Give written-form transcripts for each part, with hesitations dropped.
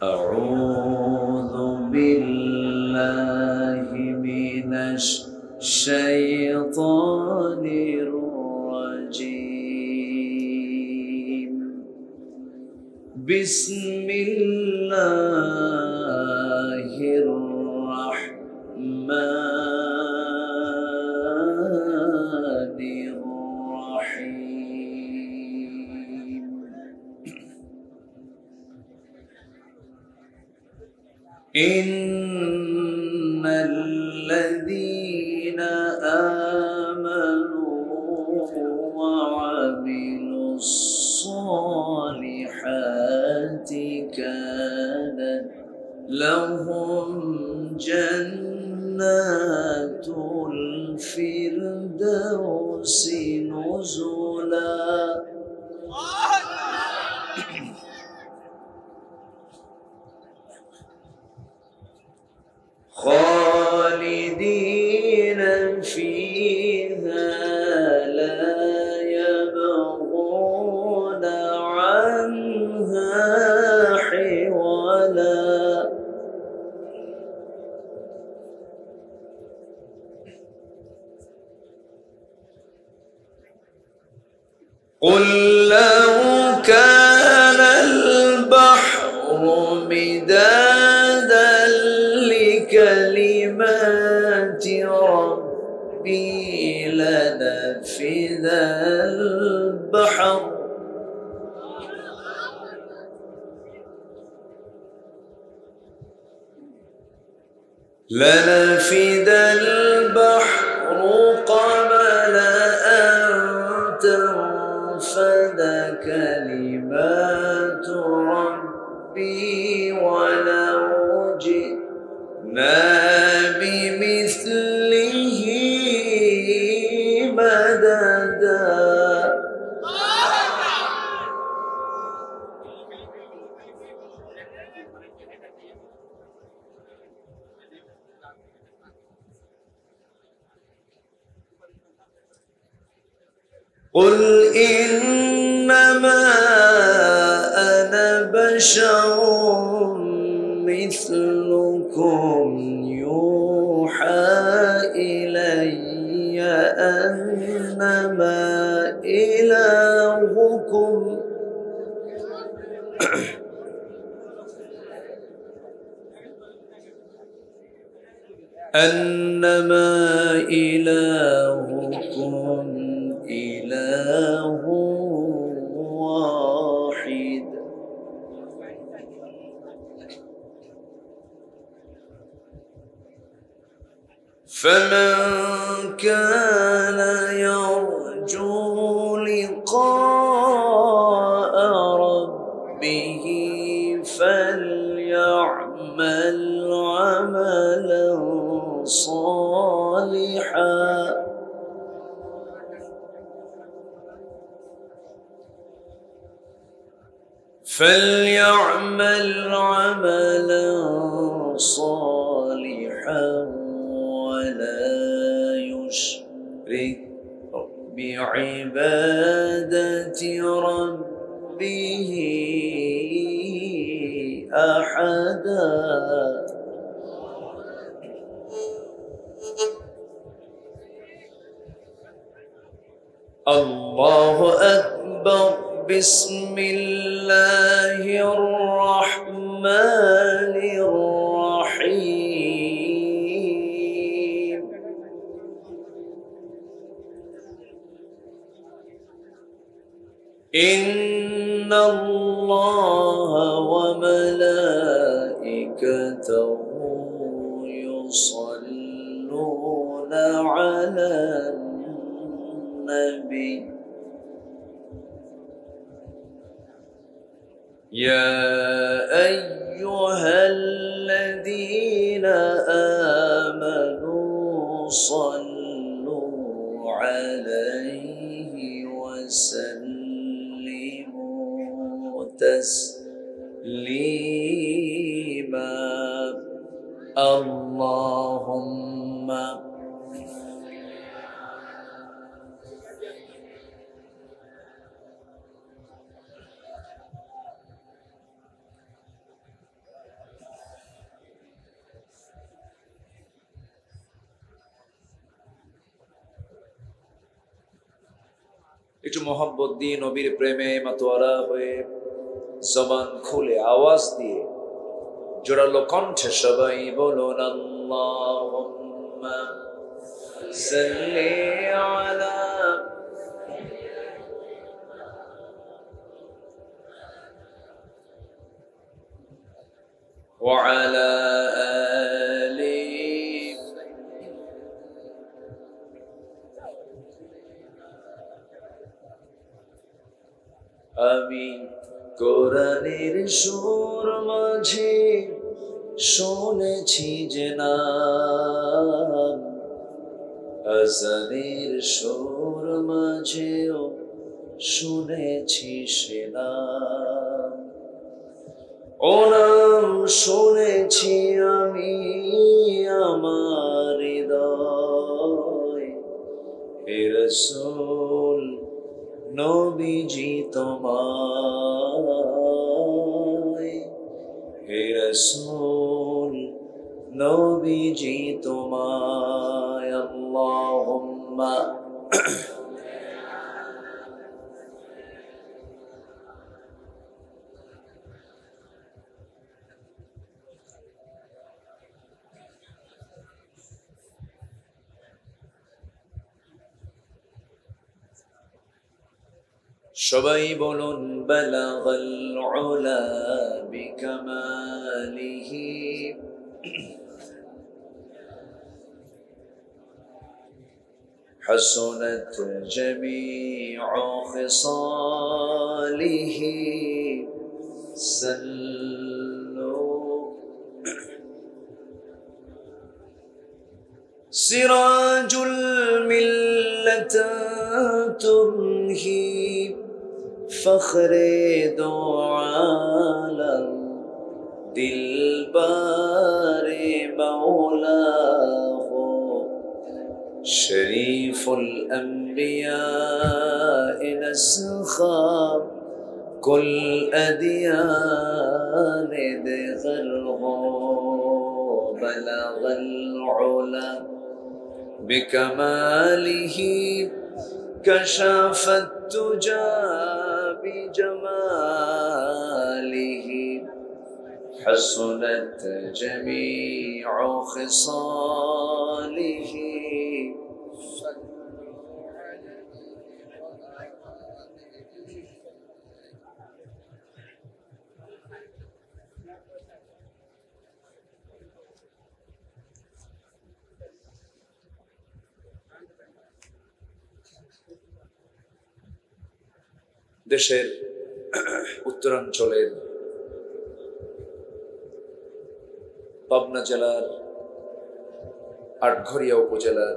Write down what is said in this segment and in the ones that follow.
أعوذ بالله من الشيطان الرجيم. بسم الله الرحمن الرحيم. إن الذين آمنوا وعملوا الصالحات كانت لهم جنات الفردوس نزلا. خالدين فيها لا يبغون عنها حولا. قل لو كان البحر مدادا لكلمات ربي لنفذ البحر قبل أن تنفذ كلمات ربي ولو جئنا بمثله مددا. قل إنما أنا بشر مثلكم يوحى إلي أنما إلهكم إله واحد. فمن كان يرجو لقاء ربه فليعمل عملا صالحا ولا يشرك بعبادة ربه أحدا. الله أكبر. بسم الله الرحمن الرحيم. إن الله وملائكته يصلون على النبي. يا أيها الذين آمنوا صلوا عليه وسلموا تسليما. اللهم একটু মহব্বত দিয়ে নবীর প্রেমে মাতোয়ারা হয়ে জবান খুলে আওয়াজ দিয়ে জোরালো কণ্ঠে সবাই বলুন আল্লাহুম্মা সাল্লি আলা ওয়া আলা আলি আমি কোরআনের সুর মাঝে শুনেছি যে নাম, আজানের সুর মাঝেও শুনেছি সে নাম। ও নাম শুনেছি আমি আমার হৃদয়, হে রাসূল নবীজি তোমায়, হে রাসূল নবীজি তোমায়। আল্লাহুম্মা সবাই বলুন বালাগাল উলা বিকামালিহি حسنت جميع خصاله سلوا سراج الملة تمهي فخر دو عالم دلبار مولاه شريف الأنبياء نسخا كل أديان دغره بلغ العلا بكماله كشف التجى بجماله حسنت جميع خصاله দেশের উত্তরাঞ্চলের পাবনা জেলার আটঘরিয়া উপজেলার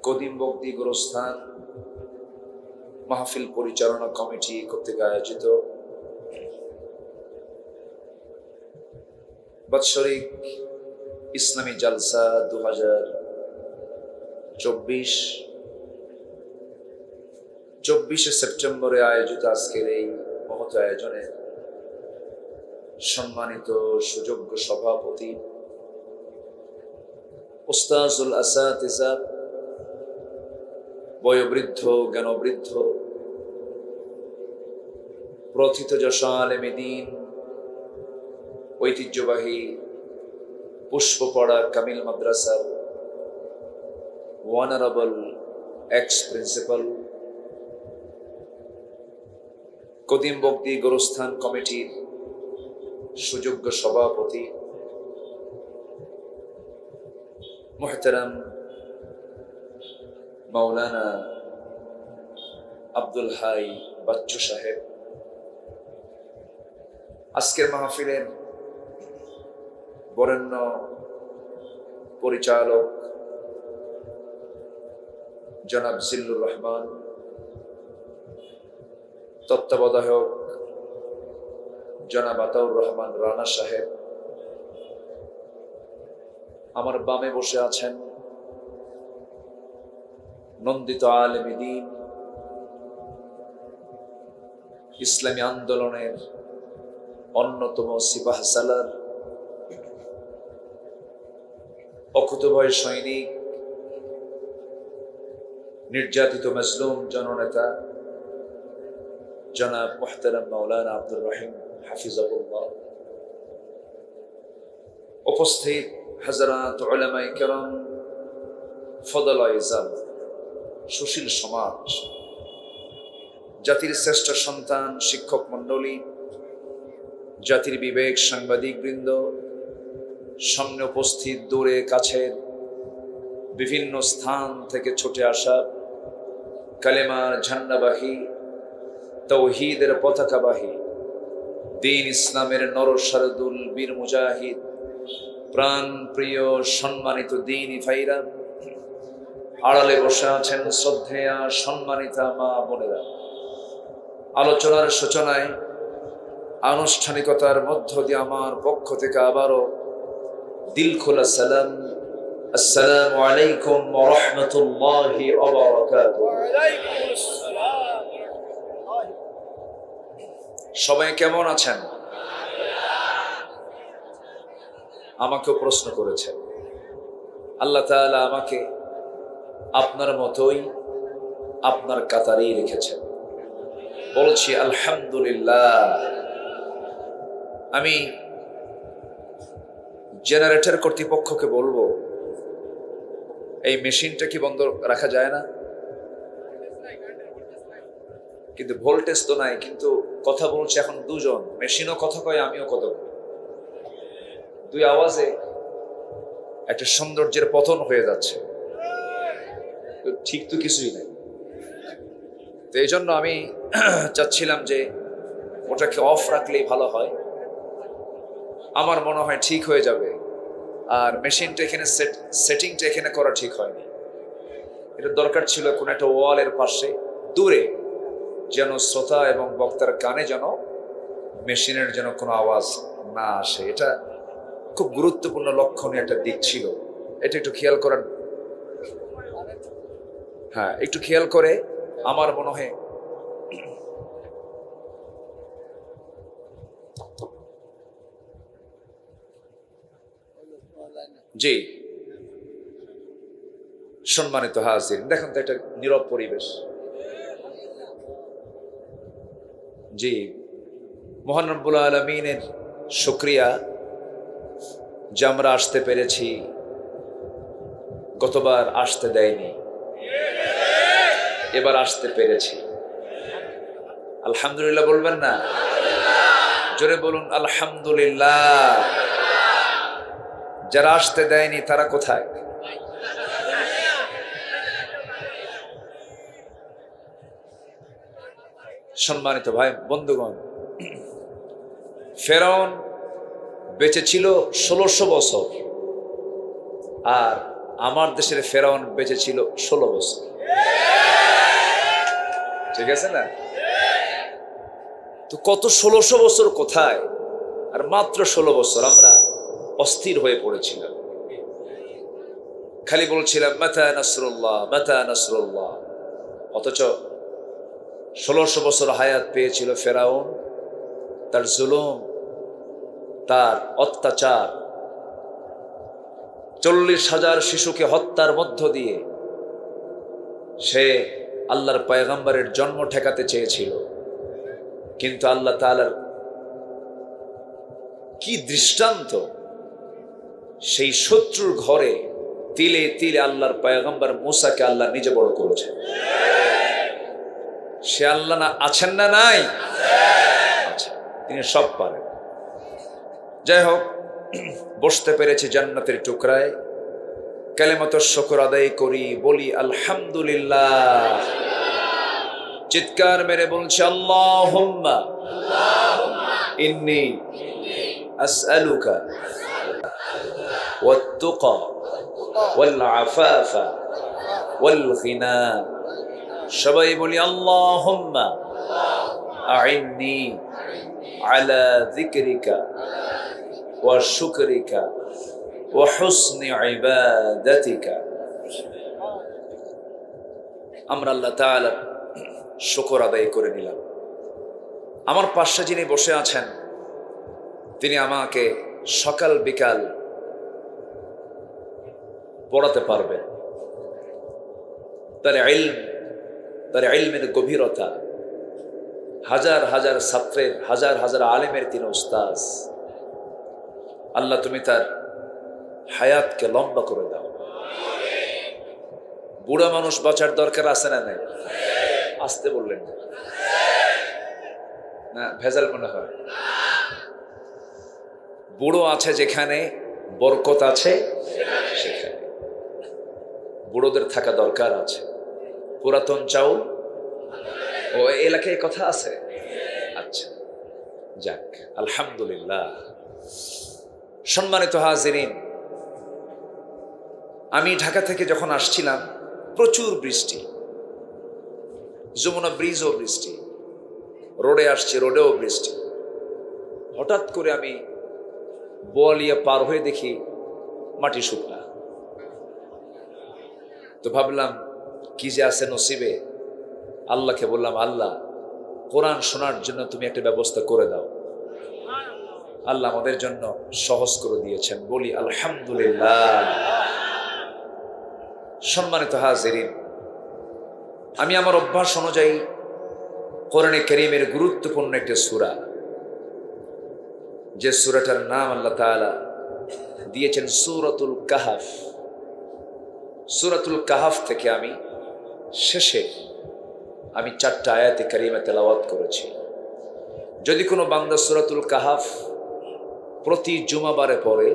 কদিম বগদি গোরস্থান মাহফিল পরিচালনা কমিটি কর্তৃক আয়োজিত বাৎসরিক ইসলামী জালসা 2024 24শে সেপ্টেম্বরে আয়োজিত আজকের এই মহৎ আয়োজনে সম্মানিত সুযোগ্য সভাপতি উস্তাজুল আসাতিজা, বয়োবৃদ্ধ জ্ঞানবৃদ্ধ প্রথিতযশা আলেমে দ্বীন, ঐতিহ্যবাহী পুষ্পপড়া কামিল মাদ্রাসার অনারেবল এক্স প্রিন্সিপাল, কদিম বগদি গোরস্থান কমিটির সুযোগ্য সভাপতি মুহতারাম মাওলানা আব্দুল হাই বাচ্চু সাহেব, আজকের মাহফিলের বরেণ্য পরিচালক জনাব জিল্লুর রহমান, তত্ত্বাবধায়ক জনাব আতাউর রহমান রানা সাহেব, আমার বামে বসে আছেন নন্দিত আলেমে দ্বীন, ইসলামী আন্দোলনের অন্যতম সিপাহ সালার, অকুতভয় সৈনিক নির্যাতিত মজলুম জননেতা জনাব মুহতারাম মাওলানা আব্দুর রহিম হাফিজাহুল্লাহ, উপস্থিত হযরত উলামায়ে কেরাম, ফদলায়ে ইজাম, সুশীল সমাজ, জাতির শ্রেষ্ঠ সন্তান, শিক্ষক মণ্ডলী, জাতির বিবেক, সাংবাদিক বৃন্দ, সামনে উপস্থিত, দূরে কাছের বিভিন্ন স্থান থেকে ছুটে আসা কালেমার ঝান্ডাবাহী, তাওহীদের পতাকাবাহী, দ্বীন ইসলামের নরসারদুল বীর মুজাহিদ, প্রাণ প্রিয় সম্মানিত দ্বীনী ভাইরা, আড়ালে বসে আছেন শ্রদ্ধেয়া সম্মানিতা মা বোনেরা, আলোচনার সূচনায় আনুষ্ঠানিকতার মধ্য দিয়ে আমার পক্ষ থেকে আবারও দিল খোলা সালাম, আসসালামু আলাইকুম ওয়া রাহমাতুল্লাহি ওয়া বারাকাতুহু। সবাই কেমন আছেন? আমাকেও প্রশ্ন করেছেন। আল্লাহ তাআলা আমাকে আপনার মতোই আপনার কাতারেই রেখেছেন, বলছি আলহামদুলিল্লাহ। আমি জেনারেটর কর্তৃপক্ষকে বলবো, এই মেশিনটা কি বন্ধ রাখা যায় না? কিন্তু ভোল্টেজ তো নাই, কিন্তু কথা বলছে এখন দুজন, মেশিনও কথা কয়, আমিও কথা কই, দুই আওয়াজে একটা সৌন্দর্যের পতন হয়ে যাচ্ছে, ঠিক তো কিছুই নাই। তো এই জন্য আমি চাচ্ছিলাম যে ওটাকে অফ রাখলেই ভালো হয়, আমার মনে হয় ঠিক হয়ে যাবে। আর মেশিনটা এখানে সেটিংটা এখানে করা ঠিক হয়নি, এটা দরকার ছিল কোনো একটা ওয়ালের পাশে দূরে, যেন শ্রোতা এবং বক্তার কানে যেন মেশিনের যেন কোনো আওয়াজ না আসে। এটা খুব গুরুত্বপূর্ণ লক্ষণীয় একটা দিক ছিল, এটা একটু খেয়াল করার, হ্যাঁ একটু খেয়াল করে আমার মনে হয় জি। সম্মানিত হাজির, দেখেন তো এটা নীরব পরিবেশ। জি, মহান রব্বুল আলামিনের শুকরিয়া যে আমরা আসতে পেরেছি, গতবার আসতে দেয়নি, এবার আসতে পেরেছি। আলহামদুলিল্লাহ বলবেন না? জোরে বলুন আলহামদুলিল্লাহ। যারা আসতে দেয়নি তারা কোথায়? সম্মানিত ভাই বন্ধুগণ, ফেরাউন বেঁচে ছিল 1600 বছর, আর আমার দেশের ফেরাউন বেঁচে ছিল 16 বছর। ঠিক আছে না? তো কত 1600 বছর কোথায়, আর মাত্র 16 বছর আমরা অস্থির হয়ে পড়েছিলাম, খালি বলছিলাম মাতা নাসরুল্লাহ, মাতা নাসরুল্লাহ। অথচ 1600 বছর হায়াত পেয়েছিল ফেরাউন, তার জুলুম, তার অত্যাচার, 40,000 শিশুকে হত্যার মধ্য দিয়ে সে আল্লাহর পয়গম্বরের জন্ম ঠেকাতে চেয়েছিল। কিন্তু আল্লাহ তাআলার কি দৃষ্টান্ত, সেই শত্রুর ঘরে তিলে তিলে আল্লাহর পয়গম্বর মুসাকে আল্লাহ নিজে বড় করেছেন। সে আল্লাহ না আছেন না নাই? তিনি সব পারেন। যাই হোক, বসতে পেরেছি জান্নাতের টুকরায়, কালেমাত শুকর আদায় করি, বলি আলহামদুলিল্লাহ। চিৎকার মেরে বলছি আল্লাহুম্মা ইন্নী আসআলুকা ওয়াত-তুকা ওয়াল-আফাফা ওয়াল-গিনা। সবাই বলি আল্লাহুম্মা আইন্নি আলা যিকরিকা ওয়া শুকরিকা ওয়া হুসনি ইবাদাতিকা। আমরা আল্লাহ তাআলার শুকর আদায় করে নিলাম। আমার পাশে যিনি বসে আছেন তিনি আমাকে সকাল বিকাল পড়াতে পারবেন, তার ইলমের গভীরতা, হাজার হাজার ছাত্রের, হাজার হাজার আলেমের তিনি উস্তাদ। আল্লাহ তুমি তার হায়াতকে লম্বা করে দাও। বুড়া মানুষ বাঁচার দরকার আছে না নাই? আসতে বললেন না, ভেজাল মনে হয়। বুড়ো আছে যেখানে বরকত আছে সেখানে বুড়োদের থাকা দরকার আছে। পুরাতন চাউল ও এলাকায় কথা আছে। আচ্ছা, যাক, আলহামদুলিল্লাহ। সম্মানিত হাজিরিন, আমি ঢাকা থেকে যখন আসছিলাম প্রচুর বৃষ্টি, যমুনা ব্রিজও বৃষ্টি, রোডে আসছি রোডেও বৃষ্টি। হঠাৎ করে আমি বোয়ালিয়া পার হয়ে দেখি মাটি শুকনা। তো ভাবলাম কি যে আছে নসিবে। আল্লাহকে বললাম, আল্লাহ কোরআন শোনার জন্য তুমি একটা ব্যবস্থা করে দাও। আল্লাহ আমাদের জন্য সহজ করে দিয়েছেন, বলি আলহামদুলিল্লাহ। সম্মানিত হাজিরিন, আমি আমার অভ্যাস অনুযায়ী কোরআনে কারীমের গুরুত্বপূর্ণ একটা সূরা, যে সূরাটার নাম আল্লাহ তাআলা দিয়েছেন সূরাতুল কাহাফ। সূরাতুল কাহাফ থেকে আমি শেষে 4টা আয়াতে কারিমা তেলাওয়াত করেছি। যদি কোনো বান্দা সূরাতুল কাহাফ প্রতি জুমাবারে পড়ে,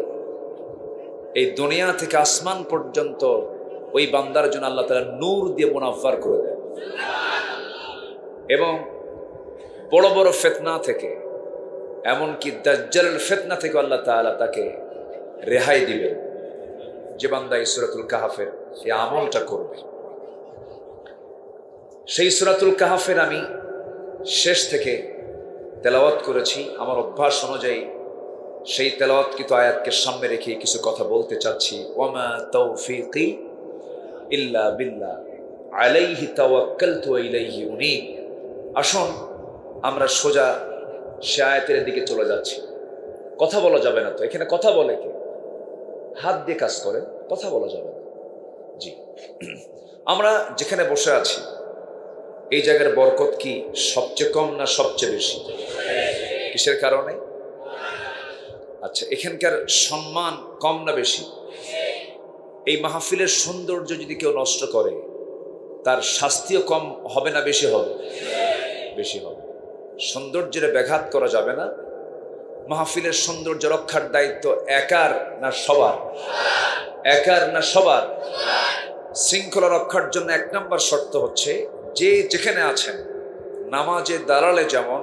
এই দুনিয়া থেকে আসমান পর্যন্ত ওই বান্দার জন্য আল্লাহ তাআলা নূর দিয়ে মুনাফফার করে দেন, এবং বড় বড় ফিতনা থেকে, এমনকি দাজ্জালের ফিতনা থেকে আল্লাহ তাআলা তাকে রেহাই দিবেন, যে বান্দা এই সূরাতুল কাহাফের এই আমলটা করবে। সেই সূরাতুল কাহাফের আমি শেষ থেকে তেলাওয়াত করেছি। আমার অভ্যাস অনুযায়ী সেই তেলাওয়াতকৃত আয়াতকে সামনে রেখে কিছু কথা বলতে চাচ্ছি। ওয়ামা তাওফীকি ইল্লা বিল্লাহ আলাইহি তাওয়াক্কালতু ওয়া ইলাইহি উনীব। আসুন আমরা সোজা সে আয়াতের দিকে চলে যাচ্ছি। কথা বলা যাবে না তো, এখানে কথা বলে কে? হাত দিয়ে কাজ করে, কথা বলা যাবে না। জি, আমরা যেখানে বসে আছি এই জায়গার বরকত কি সবচেয়ে কম না সবচেয়ে বেশি? কিসের কারণে? আচ্ছা, এখানকার সম্মান কম না বেশি? এই মাহফিলের সৌন্দর্য যদি কেউ নষ্ট করে, তার শাস্তিও কম হবে না বেশি হবে? বেশি হবে। সৌন্দর্যের ব্যাঘাত করা যাবে না। মাহফিলের সৌন্দর্য রক্ষার দায়িত্ব একার না সবার? একার না সবার? শৃঙ্খলা রক্ষার জন্য 1 নম্বর শর্ত হচ্ছে, যে যেখানে আছেন নামাজে দাঁড়ালে যেমন,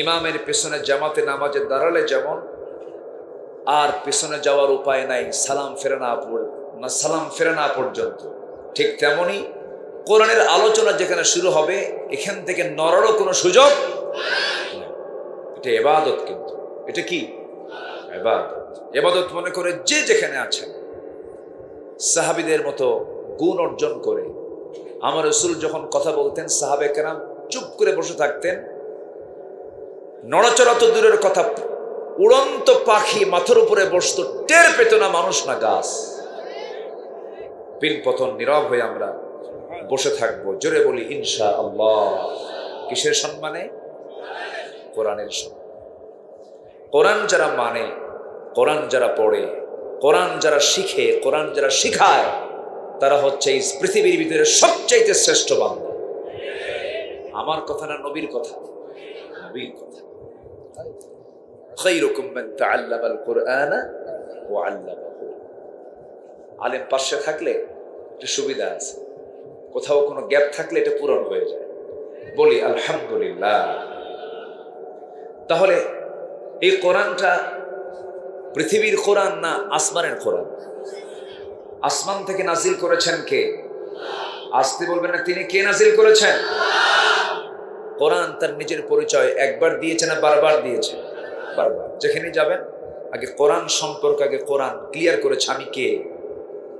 ইমামের পেছনে জামাতে নামাজে দাঁড়ালে যেমন আর পেছনে যাওয়ার উপায় নাই সালাম ফেরে না পর্যন্ত, ঠিক তেমনি কোরআনের আলোচনা যেখানে শুরু হবে এখান থেকে নড়ারও কোনো সুযোগ। এটা ইবাদত, কিন্তু এটা কি ইবাদত? ইবাদত মনে করে যে যেখানে আছেন সাহাবীদের মতো গুণ অর্জন করে। আমার রাসূল যখন কথা বলতেন সাহাবে কেরাম চুপ করে বসে থাকতেন। নড়াচড়া তো দূরের কথা, উড়ন্ত পাখি মাথার উপরে বসত, টের পেত না মানুষ না গাছ। পিন পতন নীরব হয়ে আমরা বসে থাকবো। জোরে বলি ইনশাআল্লাহ। কিসের সম্মানে? কোরআনের সম্মানে। কোরআন যারা মানে, কোরআন যারা পড়ে, কোরআন যারা শিখে, কোরআন যারা শিখায়, তারা হচ্ছে এই পৃথিবীর ভিতরে সবচাইতে শ্রেষ্ঠ বান্দা। আমার কথা না, নবীর কথা। নবীর কথা। খায়রুকুম মান তাআল্লামাল কুরআনা ওয়া আল্লামাহু। আলেম পাশে থাকলে একটু সুবিধা আছে, কোথাও কোনো গ্যাপ থাকলে এটা পূরণ হয়ে যায়। বলি আলহামদুলিল্লাহ। তাহলে এই কোরআনটা পৃথিবীর কোরআন না আসমানের কোরআন? আসমান থেকে নাজিল করেছেন কে? আসতে বলবেন না, তিনি কে নাজিল করেছেন? কোরআন তার নিজের পরিচয় একবার দিয়েছে না বারবার দিয়েছে? বারবার। যেখানে যাবেন আগে কোরআন সম্পর্কে আগে কোরআন ক্লিয়ার করেছে, আমি কে,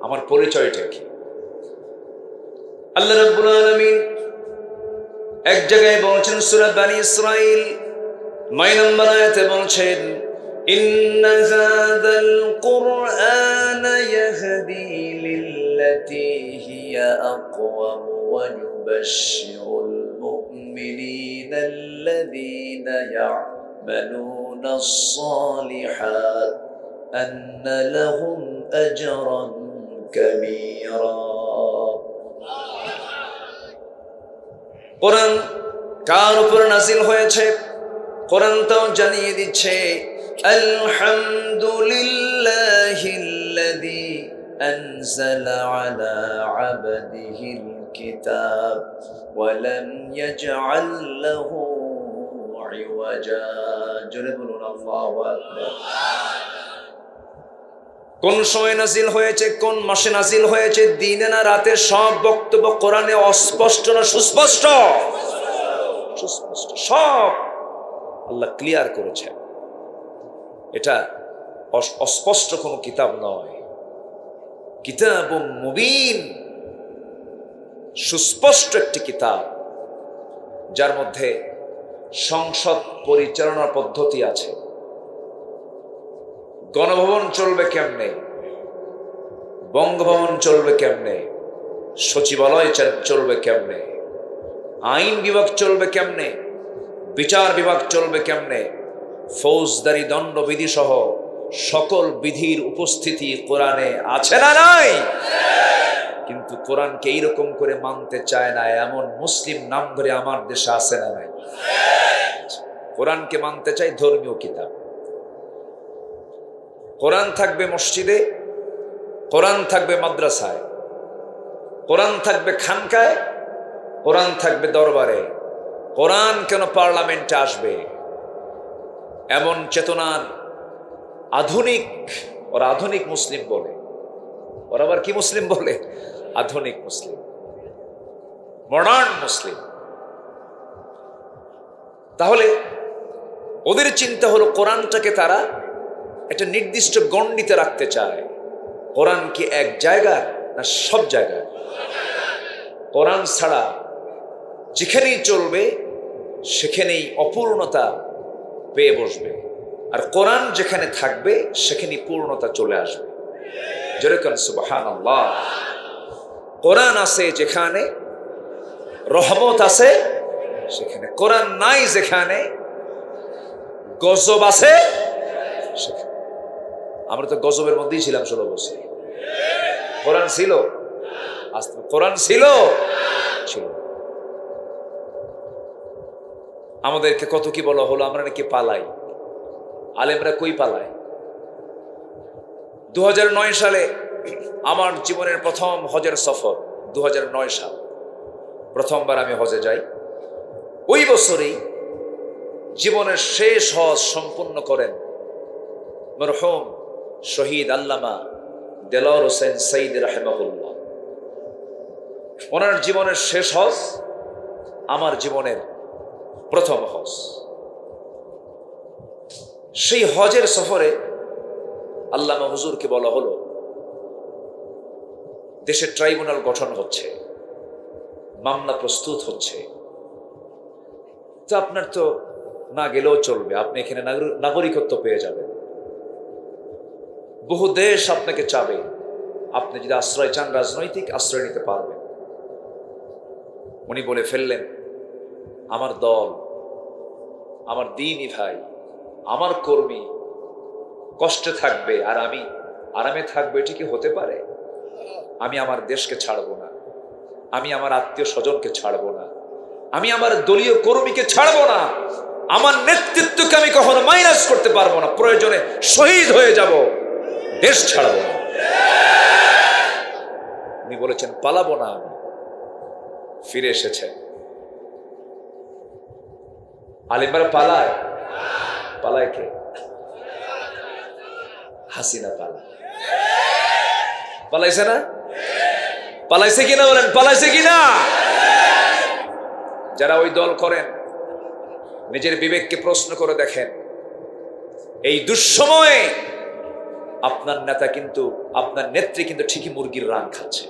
আমার পরিচয়টা কি। আল্লাহ রাব্বুল আলামিন এক জায়গায় বলছেন সূরা বনী ইসরাঈল 9 নম্বর আয়াতে বলছেন, ইন্না হাযাল কুরআনা ইয়াহদি بالتي هي أقوم ويبشر المؤمنين الذين يعملون الصالحات أن لهم أجرا كبيرا কোরআন কার উপর নাযিল হয়েছে কোরআন তো জানিয়ে দিচ্ছে আলহামদুলিল্লাহিল্লাযী আনজালা আলা আবদিহিল কিতাব ওয়া লাম ইয়াজআল লাহু ইওয়াজা জোরে বলুন আল্লাহু আকবার কোন সময় নাজিল হয়েছে কোন মাসে নাজিল হয়েছে দিনে না রাতে সব বক্তব্য কোরআনে অস্পষ্ট না সুস্পষ্ট সুস্পষ্ট সব আল্লাহ ক্লিয়ার করেছেন এটা অস্পষ্ট কোনো কিতাব নয় কিতাবুম মুবিন সুস্পষ্ট একটি কিতাব যার মধ্যে সংসদ পরিচালনার পদ্ধতি আছে গণভবন চলবে কেমনে বঙ্গভবন চলবে কেমনে সচিবালয় চলবে কেমনে আইন বিভাগ চলবে কেমনে বিচার বিভাগ চলবে কেমনে ফৌজদারি দণ্ডবিধি সহ সকল বিধির উপস্থিতি কোরআনে আছে না নাই কিন্তু কোরআনকে এইরকম করে মানতে চায় না এমন মুসলিম নাম ধরে আমার দেশে আছে না নাই কোরআনকে মানতে চাই ধর্মীয় কিতাব কোরআন থাকবে মসজিদে কোরআন থাকবে মাদ্রাসায় কোরআন থাকবে খানকায় কোরআন থাকবে দরবারে কোরআন কেন পার্লামেন্টে আসবে এমন চেতনার আধুনিক ওরা আধুনিক মুসলিম বলে ওরা আবার কি মুসলিম বলে আধুনিক মুসলিম মডার্ন মুসলিম তাহলে ওদের চিন্তা হলো কোরআনটাকে তারা একটা নির্দিষ্ট গণ্ডিতে রাখতে চায় কোরআন কি এক জায়গায় না সব জায়গায় কোরআন ছাড়া যেখানেই চলবে সেখানেই অপূর্ণতা পেয়ে বসবে আর কোরআন যেখানে থাকবে সেখানেই পূর্ণতা চলে আসবে যেরকম সুবহানাল্লাহ কোরআন আছে যেখানে রহমত আছে সেখানে কোরআন নাই যেখানে গজব আছে সেখানে আমরা তো গজবের মধ্যেই ছিলাম 16 বছর কোরআন ছিল কোরআন ছিল আমাদেরকে কত কি বলা হলো আমরা নাকি পালাই আলেমরা কই পালায় 2009 সালে আমার জীবনের প্রথম হজের সফর 2009 সাল প্রথমবার আমি হজে যাই ওই বছরই জীবনের শেষ হজ সম্পূর্ণ করেন মরহুম শহীদ আল্লামা দেলোয়ার হোসেন সঈদ রাহিমাহুল্লাহ ওনার জীবনের শেষ হজ আমার জীবনের প্রথম হজ সেই হজের সফরে আল্লামা হুজুরকে বলা হলো দেশের ট্রাইব্যুনাল গঠন হচ্ছে মামলা প্রস্তুত হচ্ছে তো আপনার তো না গেলেও চলবে আপনি এখানে নাগরিকত্ব পেয়ে যাবেন বহু দেশ আপনাকে চাবে আপনি যদি আশ্রয় চান রাজনৈতিক আশ্রয় নিতে পারবেন উনি বলে ফেললেন আমার দল আমার দ্বীনি ভাই আমার কর্মী কষ্টে থাকবে আর আমি আরামে থাকবো এটি কি হতে পারে আমি আমার দেশকে ছাড়বো না আমি আমার আত্মীয় স্বজনকে ছাড়বো না আমি আমার দলীয় কর্মীকে ছাড়বো না আমার নেতৃত্বকে আমি কখনো মাইনাস করতে পারবো না প্রয়োজনে শহীদ হয়ে যাব দেশ ছাড়বো না উনি বলেছেন পালাবো না আমি ফিরে এসেছেন আলিমরা পালায় পালায় কে হাসিনা পালায় পালাইছে না পালাইছে কিনা বলেন পালাইছে কিনা যারা ওই দল করেন নিজের বিবেককে প্রশ্ন করে দেখেন এই দুঃসময়ে আপনার নেতা কিন্তু আপনার নেত্রী কিন্তু ঠিকই মুরগির রান খাচ্ছে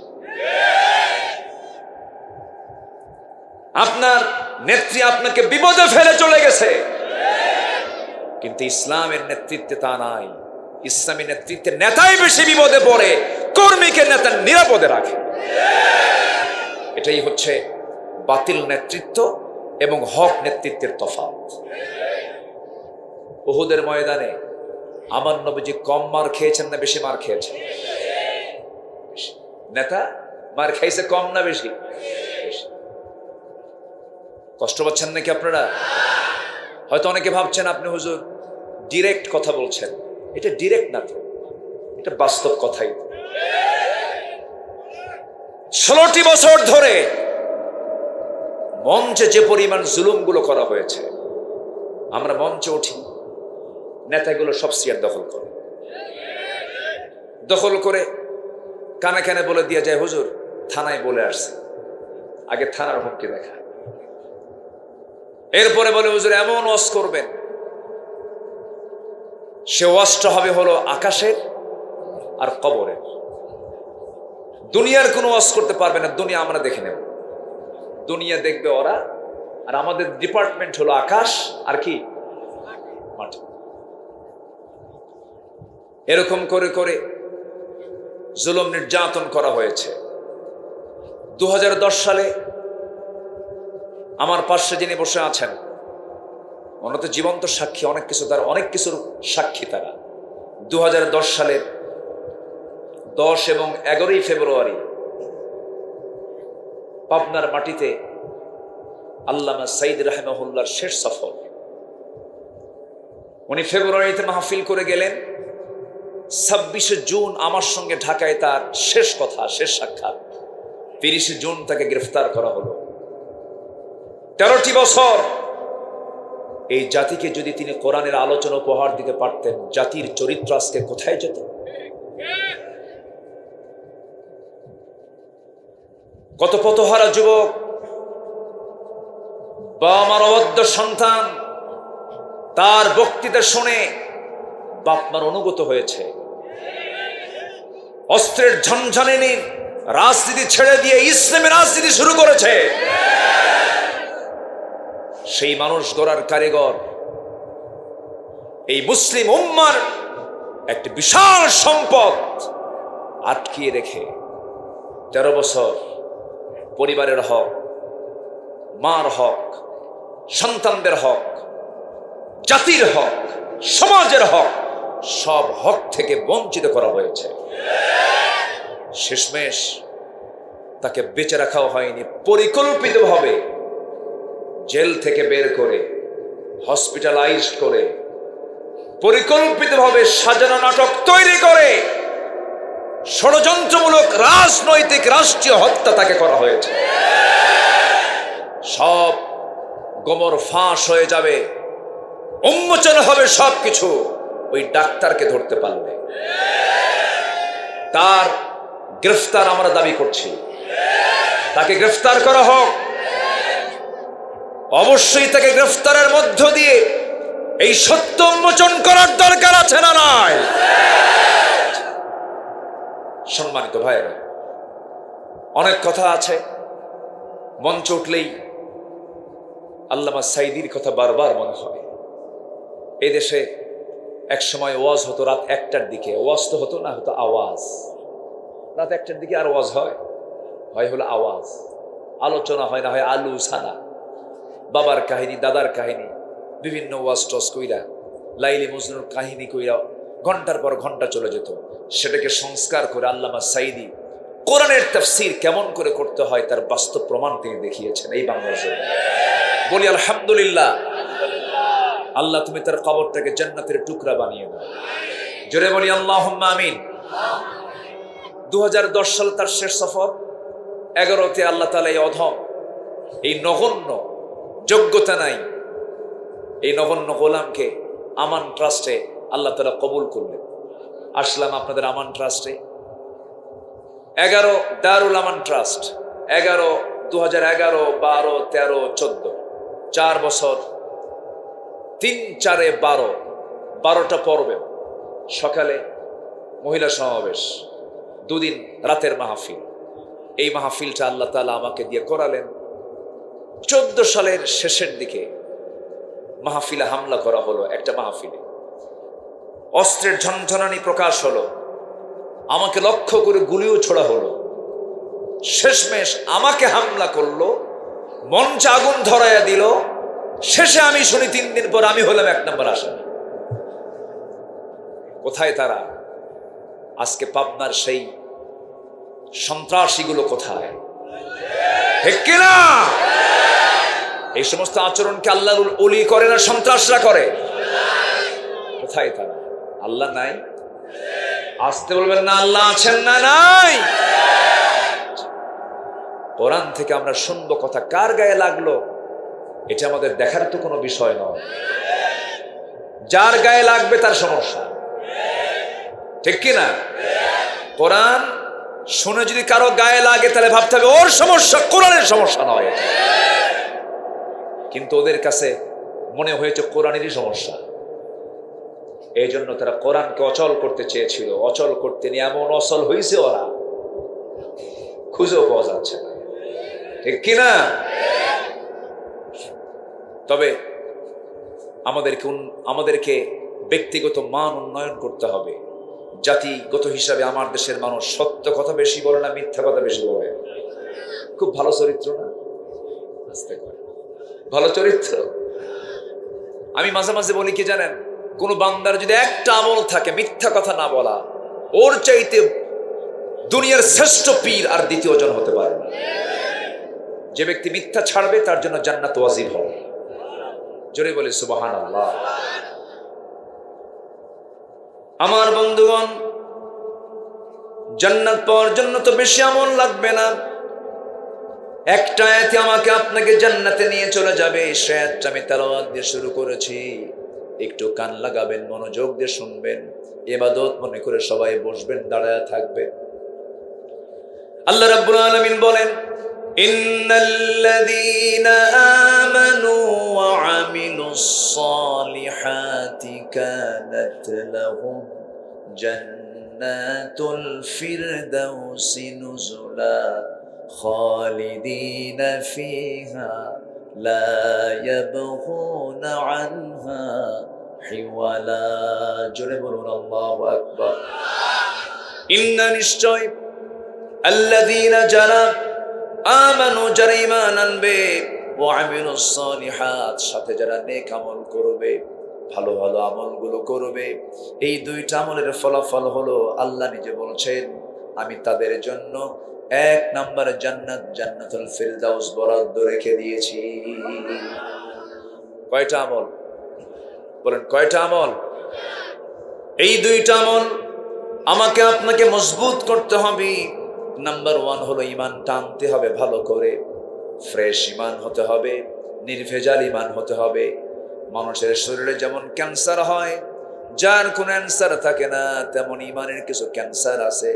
আপনার নেত্রী আপনাকে বিপদে ফেলে চলে গেছে কিন্তু ইসলামের নেতৃত্বে তা নাই ইসলামী নেতৃত্বের নেতাই বেশি বিপদে পড়ে কর্মীকে নেতা নিরাপদে রাখে। এটাই হচ্ছে বাতিল নেতৃত্ব এবং হক নেতৃত্বের তফাৎ। উহুদের ময়দানে আমার নবীজি কম মার খেয়েছেন না বেশি মার খেয়েছেন? নেতা মার খাইছে কম না বেশি? কষ্ট পাচ্ছেন নাকি আপনারা? হয়তো অনেকে ভাবছেন আপনি হুজুর ডিরেক্ট কথা বলছেন। এটা ডিরেক্ট না তো, এটা বাস্তব কথাই। 16টি বছর ধরে মঞ্চে যে পরিমাণ জুলুমগুলো করা হয়েছে, আমরা মঞ্চে উঠি, নেতাগুলো সব চেয়ার দখল করে কানে কানে বলে দিয়ে যায় হুজুর থানায় বলে আসছে। আগে থানার হুমকি দেখা, এরপরে বলে হুজুর এমন ওয়াজ করবেন, সে ওয়াজটা হবে হলো আকাশের আর কবরের। দুনিয়ার কোনো ওয়াজ করতে পারবে না, দুনিয়া আমরা দেখে নেব, দুনিয়া দেখবে ওরা, আর আমাদের ডিপার্টমেন্ট হলো আকাশ আর কি মাটি। এরকম করে করে জুলুম নির্যাতন করা হয়েছে। 2010 সালে আমার পাশে যিনি বসে আছেন, ওনারা তো জীবন্ত সাক্ষী, অনেক কিছু, তার অনেক কিছুর সাক্ষী তারা। 2010 সালের 10 এবং 11ই ফেব্রুয়ারি পাবনার মাটিতে আল্লামা সাইদ রাহিমাহুল্লাহর শেষ সফর। উনি ফেব্রুয়ারিতে মাহফিল করে গেলেন, 26শে জুন আমার সঙ্গে ঢাকায় তার শেষ কথা, শেষ সাক্ষাৎ। 30শে জুন তাকে গ্রেফতার করা হলো। 13টি বছর এই জাতিকে যদি তিনি কোরআনের আলোচনা উপহার দিতে পারতেন, জাতির চরিত্র আজকে কোথায় যেত? কত পথহারা যুবক বা আমার অবদ্ধ সন্তান তার বক্তৃতা শুনে বাপমার অনুগত হয়েছে, অস্ত্রের ঝনঝনানি রাজনীতি ছেড়ে দিয়ে ইসলামের রাজনীতি শুরু করেছে। সেই মানুষ গড়ার কারিগর এই মুসলিম উম্মার একটি বিশাল সম্পদ আটকিয়ে রেখে 13 বছর পরিবারের হক, মার হক, সন্তানদের হক, জাতির হক, সমাজের হক, সব হক থেকে বঞ্চিত করা হয়েছে। শেষমেশ তাকে বেঁচে রাখাও হয়নি, পরিকল্পিতভাবে জেল থেকে বের করে হসপিটালাইজ করে পরিকল্পিতভাবে সাজানো নাটক তৈরি করে ষড়যন্ত্রমূলক রাজনৈতিক রাষ্ট্রীয় হত্যা তাকে করা হয়েছে। সব গোমর ফাঁস হয়ে যাবে, উন্মোচন হবে সবকিছু ওই ডাক্তারকে ধরতে পারবে। তার গ্রেফতার আমরা দাবি করছি, তাকে গ্রেফতার করা হোক। অবশ্যই তাকে গ্রেফতারের মধ্য দিয়ে এই সত্য উন্মোচন করার দরকার আছে না নাই? সম্মানিত ভাইয়েরা, অনেক কথা আছে, মঞ্চ উঠলেই আল্লামা সাইদির কথা বারবার মনে হয়। এই দেশে এক সময় ওয়াজ হতো রাত 1টার দিকে, ওয়াজ তো হতো না, হতো আওয়াজ। রাত 1টার দিকে আর ওয়াজ হয় হলো আওয়াজ, আলোচনা হয় না, হয় আলু ছানা, বাবার কাহিনী, দাদার কাহিনী, বিভিন্ন ওয়াজ টস কইরা, লাইলি মজনুর কাহিনী কইরা ঘন্টার পর ঘন্টা চলে যেত। সেটাকে সংস্কার করে আল্লামা সাইদি কোরআনের তাফসীর কেমন করে করতে হয় তার বাস্তব প্রমাণ তিনি দেখিয়েছেন এই বাংলাদেশে। বলি আলহামদুলিল্লাহ। আল্লাহ তুমি তার কবরটাকে জান্নাতের টুকরা বানিয়ে দাও, জোরে বলি আল্লাহুম্মা আমিন। 2010 সাল তার শেষ সফর। 11তে আল্লাহ তাআলা এই অধম, এই নগণ্য, যোগ্যতা নাই এই নগণ্য গোলামকে আমান ট্রাস্টে আল্লাহ তাআলা কবুল করলেন। আসলাম আপনাদের আমান ট্রাস্টে। 11 দারুল আমান ট্রাস্ট, 11, 2011, 12, 13, 14, 4 বছর, 3, 4, 12টা পর্বে। সকালে মহিলা সমাবেশ, 2 দিন রাতের মাহফিল। এই মাহফিলটা আল্লাহ তাআলা আমাকে দিয়ে করালেন। 14 সালের শেষের দিকে মাহফিলে হামলা করা হলো। একটা মাহফিলে অস্ত্রের ঝনঝনানি প্রকাশ হলো। আমাকে লক্ষ্য করে গুলিও ছোড়া হলো, শেষমেশ আমাকে হামলা করলো, মঞ্চে আগুন ধরাইয়া দিল। শেষে আমি শুনি 3 দিন পর আমি হলাম 1 নম্বর আসামি। কোথায় তারা? আজকে পাবনার সেই সন্ত্রাসীগুলো কোথায়? ঠিক কিনা? এই সমস্ত আচরণকে আল্লাহর ওলি করে না, সন্ত্রাসরা করে? কোথায় তারা? আল্লাহ নাই? আসতে বলবেন না, আল্লাহ আছেন না? নাই। কোরআন থেকে আমরা শুনবো কথা, কার গায়ে লাগলো এটা আমাদের দেখার তো কোনো বিষয় নয়। যার গায়ে লাগবে তার সমস্যা, ঠিক কিনা? কোরআন শুনে যদি কারো গায়ে লাগে তাহলে ভাবতে হবে ওর সমস্যা, কোরআনের সমস্যা নয়। কিন্তু ওদের কাছে মনে হয়েছে কোরআনেরই সমস্যা। এই জন্য তারা কোরআনকে অচল করতে চেয়েছিল। অচল করতে নিয়ে এমন অচল হয়েছে ওরা, খুঁজেও পাওয়া যাচ্ছে না, ঠিক কিনা? তবে আমাদেরকে ব্যক্তিগত মান উন্নয়ন করতে হবে। জাতিগত হিসাবে আমার দেশের মানুষ সত্য কথা বেশি বলে না, মিথ্যা কথা বেশি বলে। খুব ভালো চরিত্র না? ভালো চরিত্র। আমি মাঝে মাঝে বলি কি জানেন, কোন বান্দার যদি একটা আমল থাকে মিথ্যা কথা না বলা, ওর চাইতে দুনিয়ার শ্রেষ্ঠ পীর আর দ্বিতীয় জন হতে পারে না। যে ব্যক্তি মিথ্যা ছাড়বে তার জন্য জান্নাত ওয়াজিব হবে। জোরে বলি সুবহানাল্লাহ। আমার বন্ধুগণ, জান্নাত পাওয়ার জন্য তো বেশি আমল লাগবে না। একটা আয়াতে আমাকে আপনাকে জান্নাতে নিয়ে চলে যাবে। সে আয়াতটা আমি তেলাওয়াত দিয়ে শুরু করেছি, একটু কান লাগাবেন, মনোযোগ দিয়ে শুনবেন, ইবাদত মনে করে সবাই বসবেন, দাঁড়ায় থাকবেন। আল্লাহ রাব্বুল আলামিন বলেন, ইন্নাল্লাযীনা আমানু ওয়া আমিলুস সালিহাতি কানাত লাহুম জান্নাতুল ফিরদাউসি নুজুলা খালিদিনা ফিহা লা ইয়াবগুনা আনহা হিওয়ালা। জোরে বলুন আল্লাহু আকবার। ইন্না নিশ্চয় আল্লাযীনা যারা আমানু, যারা ঈমান আনবে, ওয়া আমিলুস সালিহাত, সাথে যারা নেক আমল করবে, ভালো ভালো আমলগুলো করবে, এই 2টা আমলের ফলাফল হলো আল্লাহ নিজে বলছেন আমি তাদের জন্য 1 নম্বর জান্নাত, জান্নাতুল ফিরদাউস বরাদ্দ রেখে দিয়েছি। কয়টা আমল বলেন? কয়টা আমল? এই 2টা আমল আমাকে আপনাকে মজবুত করতে হবে। নাম্বার 1 হলো ঈমান টানতে হবে, ভালো করে ফ্রেশ ঈমান হতে হবে, নির্ভেজাল ঈমান হতে হবে। মানুষের শরীরে যেমন ক্যান্সার হয়, যার কোনো অ্যান্সার থাকে না, তেমন ঈমানের কিছু ক্যান্সার আছে।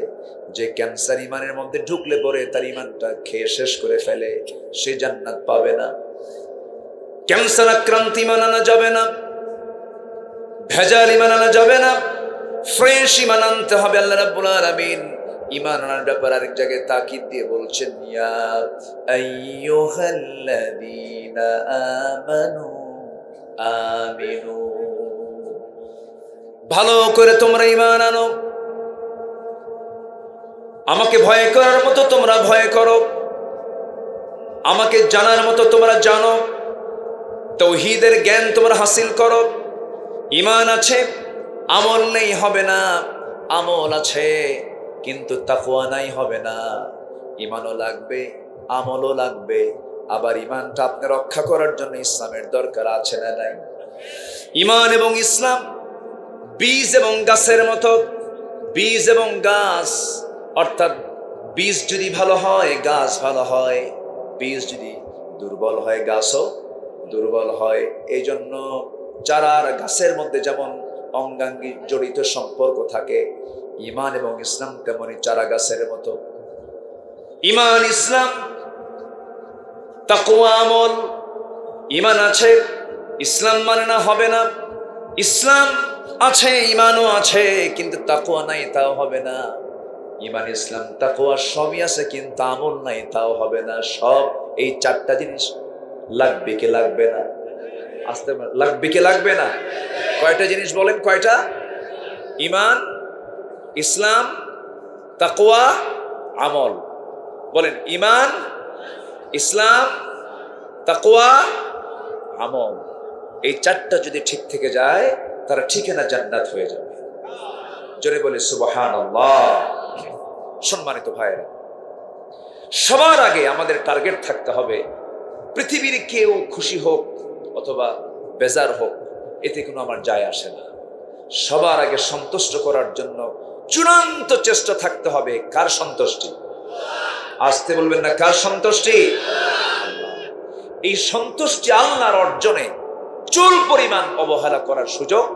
যে ক্যান্সার ঈমানের মধ্যে ঢুকলে পরে তার ঈমানটা খেয়ে শেষ করে ফেলে, সে জান্নাত পাবে না। ক্যান্সার আক্রান্ত ঈমান আনা যাবে না, ভেজাল ঈমান আনা যাবে না, ফ্রেশ ঈমান আনতে হবে। আল্লাহ রাব্বুল আলামিন ঈমান আনার ব্যাপারে আরেক জায়গায় তাকিদ দিয়ে বলছেন, ইয়া আইয়ুহাল্লাযীনা আমানু আমিনু, ভালো করে তোমরা ঈমান আনো, আমাকে ভয় করার মতো তোমরা ভয় করো, আমাকে জানার মতো তোমরা জানো, তাওহীদের জ্ঞান তোমরা হাসিল করো। ঈমান আছে, আমল নেই হবে না, আমল আছে কিন্তু তাকওয়া নাই হবে না। ঈমানও লাগবে, আমলও লাগবে। আবার ঈমানটা আপনি রক্ষা করার জন্য ইসলামের দরকার আছে না নাই? ঈমান এবং ইসলাম বীজ এবং গাছের মতো। বীজ এবং গাছ, অর্থাৎ বীজ যদি ভালো হয় গাছ ভালো হয়, বীজ যদি দুর্বল হয় গাছও দুর্বল হয়। এই জন্য চারা আর গাছের মধ্যে যেমন অঙ্গাঙ্গী জড়িত সম্পর্ক থাকে, ঈমান এবং ইসলাম তেমনি চারা গাছের মতো। ঈমান, ইসলাম, তাকওয়া, আমল। ঈমান আছে, ইসলাম মানে না হবে না। ইসলাম আছে, ঈমানও আছে, কিন্তু তাকওয়া নাই, তাও হবে না। ঈমান, ইসলাম, তাকওয়া সবই আছে, কিন্তু আমল নাই, তাও হবে না। সব এই 4টা জিনিস লাগবে কি লাগবে না? আসতে লাগবে কি লাগবে না? কয়টা জিনিস বলেন? কয়টা? ঈমান, ইসলাম, তাকওয়া, আমল। বলেন ঈমান, ইসলাম, তাকওয়া, আমল। এই চারটা যদি ঠিক থেকে যায় তারা ঠিকানা জান্নাত হয়ে যাবে। জোরে বলে সুবহানাল্লাহ। সম্মানিত ভাইরা, সবার আগে আমাদের টার্গেট থাকতে হবে পৃথিবীর কেউ খুশি হোক অথবা বেজার হোক, এতে কোনো আমার যায় আসে না। সবার আগে সন্তুষ্ট করার জন্য চূড়ান্ত চেষ্টা থাকতে হবে। কার সন্তুষ্টি? আসতে বলবেন না, কার সন্তুষ্টি? এই সন্তুষ্টি আল্লাহর অর্জনে চুল পরিমাণ অবহেলা করার সুযোগ।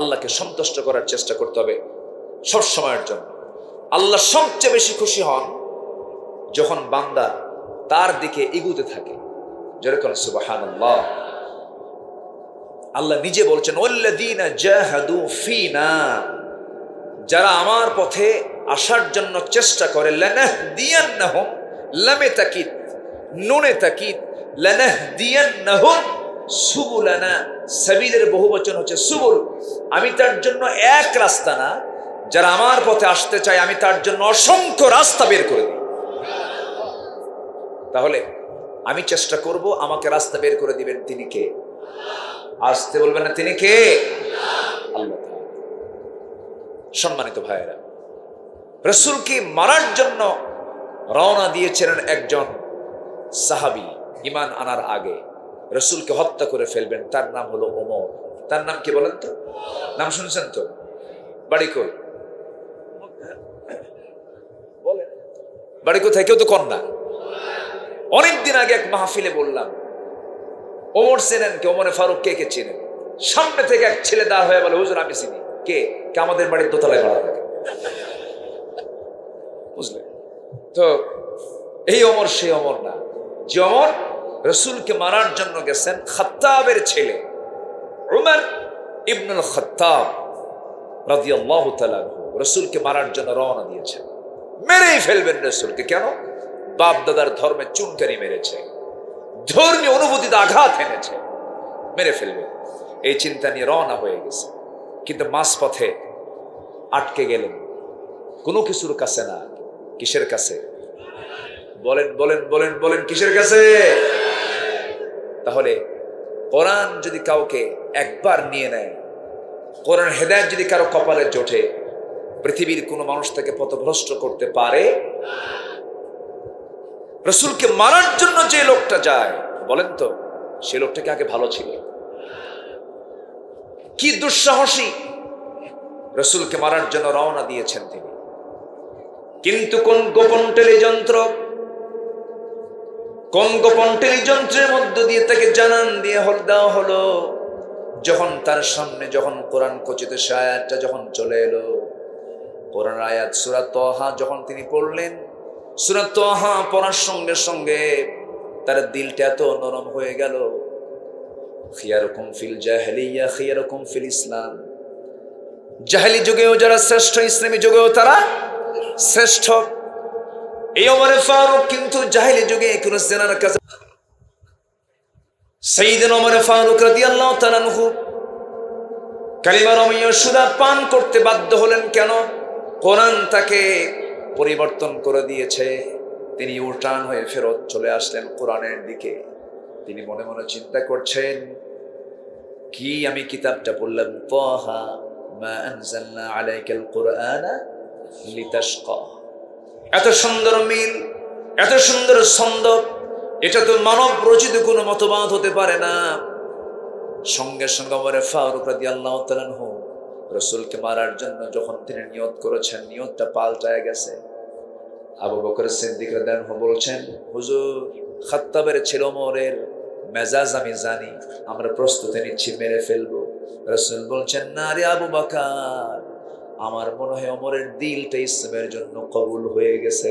আল্লাহকে সন্তুষ্ট করার চেষ্টা করতে হবে সব সময়ের জন্য। আল্লাহ সবচেয়ে বেশি খুশি হন যখন বান্দা তার দিকে এগুতে থাকে। যেরকম সুবহানাল্লাহ। আল্লাহ নিজে বলছেন ওয়াল্লাযীনা জাহাদু ফীনা, যারা আমার পথে আসার জন্য চেষ্টা করে, লানাহদিয়ান্নাহুম, লামে তাকিদ, নুনে তাকিদ, লানাহদিয়ান্নাহুম সুবুলানা। সাবিলের বহুবচন হচ্ছে সুবুল। আমি তার জন্য এক রাস্তা না, যারা আমার পথে আসতে চায় আমি তার জন্য অসংখ্য রাস্তা বের করে দিই। তাহলে আমি চেষ্টা করব, আমাকে রাস্তা বের করে দিবেন তিনি কে? আসতে বলবেন না, তিনি কে? আল্লাহ। সম্মানিত ভাইয়েরা, রাসূলকে মারার জন্য রওনা দিয়েছিলেন একজন সাহাবী। ঈমান আনার আগে রাসূলকে হত্যা করে ফেলবেন, তার নাম হলো ওমর। তার নাম কি বলেন তো? নাম শুনছেন তো? বাড়ি কই? বলেন বাড়ি কোথায়? কেউ তো কন্যা। অনেকদিন আগে এক মাহফিলে বললাম, ওমর চেনেন কে? ওমরে ফারুক কে কে চেনেন? সামনে থেকে এক ছেলে দাঁড় হয়ে বলে, হুজুর আমি চিনি। কে? আমাদের বাড়ির দোতলায় ভাড়া থাকে। বুঝলেন তো? এই ওমর সেই ওমর না, যে ওমর রাসূলকে মারার জন্য গেছেন। খাত্তাবের ছেলে উমর ইবনুল খাত্তাব রাদিয়াল্লাহু তাআলা রাসূলকে মারার জন্য রওনা দিয়েছেন। মেরেই ফেলবেন রাসূলকে। কেন? বাপ দাদার ধর্মে চুনকারি মেরেছে, ধর্মীয় অনুভূতিতে আঘাত এনেছে, মেরে ফেলবে, এই চিন্তা নিয়ে রওনা হয়ে গেছে। কিন্তু মাঝপথে আটকে গেলেন কোনো কিছুর কাছে না। কিসের কাছে? বলেন বলেন বলেন বলেন, কিসের কাছে? তাহলে কোরআন যদি কাউকে একবার নিয়ে নেয়, কোরআন হেদায়েত যদি কারো কপালে জোটে, পৃথিবীর কোনো মানুষ তাকে পথভ্রষ্ট করতে পারে? রাসূলকে মারার জন্য যে লোকটা যায়, বলেন তো সে লোকটাকে আগে ভালো ছিল? কি দুঃসাহসী! রাসূলকে মারার জন্য রওনা দিয়েছেন তিনি। কিন্তু কোন গোপন টেলিযন্ত্রের মধ্য দিয়ে তাকে জানান দিয়ে দেওয়া হলো, যখন তার সামনে যখন কোরআন খচিত আয়াতটা যখন চলে এলো, কোরআন আয়াত সূরা তাহা যখন তিনি পড়লেন, সূরা তাহা পড়ার সঙ্গে সঙ্গে তার দিলটা এত নরম হয়ে গেল। খিয়ারুকুম ফিল জাহিলিয়া খিয়ারুকুম ফিল ইসলাম। জাহেলি যুগেও যারা শ্রেষ্ঠ, ইসলামী যুগেও তারা শ্রেষ্ঠ। এই ওমরে ফারুক কিন্তু জাহেলি যুগে কোন জেনার কাছে, সাইয়েদনা ওমরে ফারুক রাদিয়াল্লাহু তাআলা আনহু কালিমা রমিয় সুদা পান করতে বাধ্য হলেন। কেন? কোরআন তাকে পরিবর্তন করে দিয়েছে। তিনি উল্টান হয়ে ফেরত চলে আসলেন কোরআনের দিকে। তিনি মনে মনে চিন্তা করছেন, কি আমি কিতাবটা পড়লাম, তাহা মা আনজালনা আলাইকাল কুরআনা লিতাশকা। এত সুন্দর মিল, এত সুন্দর ছন্দ, এটা তো মানব রচিত কোনো মতবাদ হতে পারে না। সঙ্গে সঙ্গে ওমর ফারুক রাদিয়াল্লাহু তাআলা আনহু রাসূলকে মারার জন্য যখন তিনি নিয়ত করেছেন, নিয়তটা পাল্টায় গেছে। আবু বকর সিদ্দিক রাদিয়াল্লাহু আনহু বলছেন, হুজুর খাত্তাবের ছেলে ওমরের মেজাজ আমি জানি, আমরা প্রস্তুতি নিচ্ছি, মেরে ফেলবো। রাসূল বলছেন, না রে আবু বকর, আমার মনে হয় ওমরের দিলটা ইসলামের জন্য কবুল হয়ে গেছে।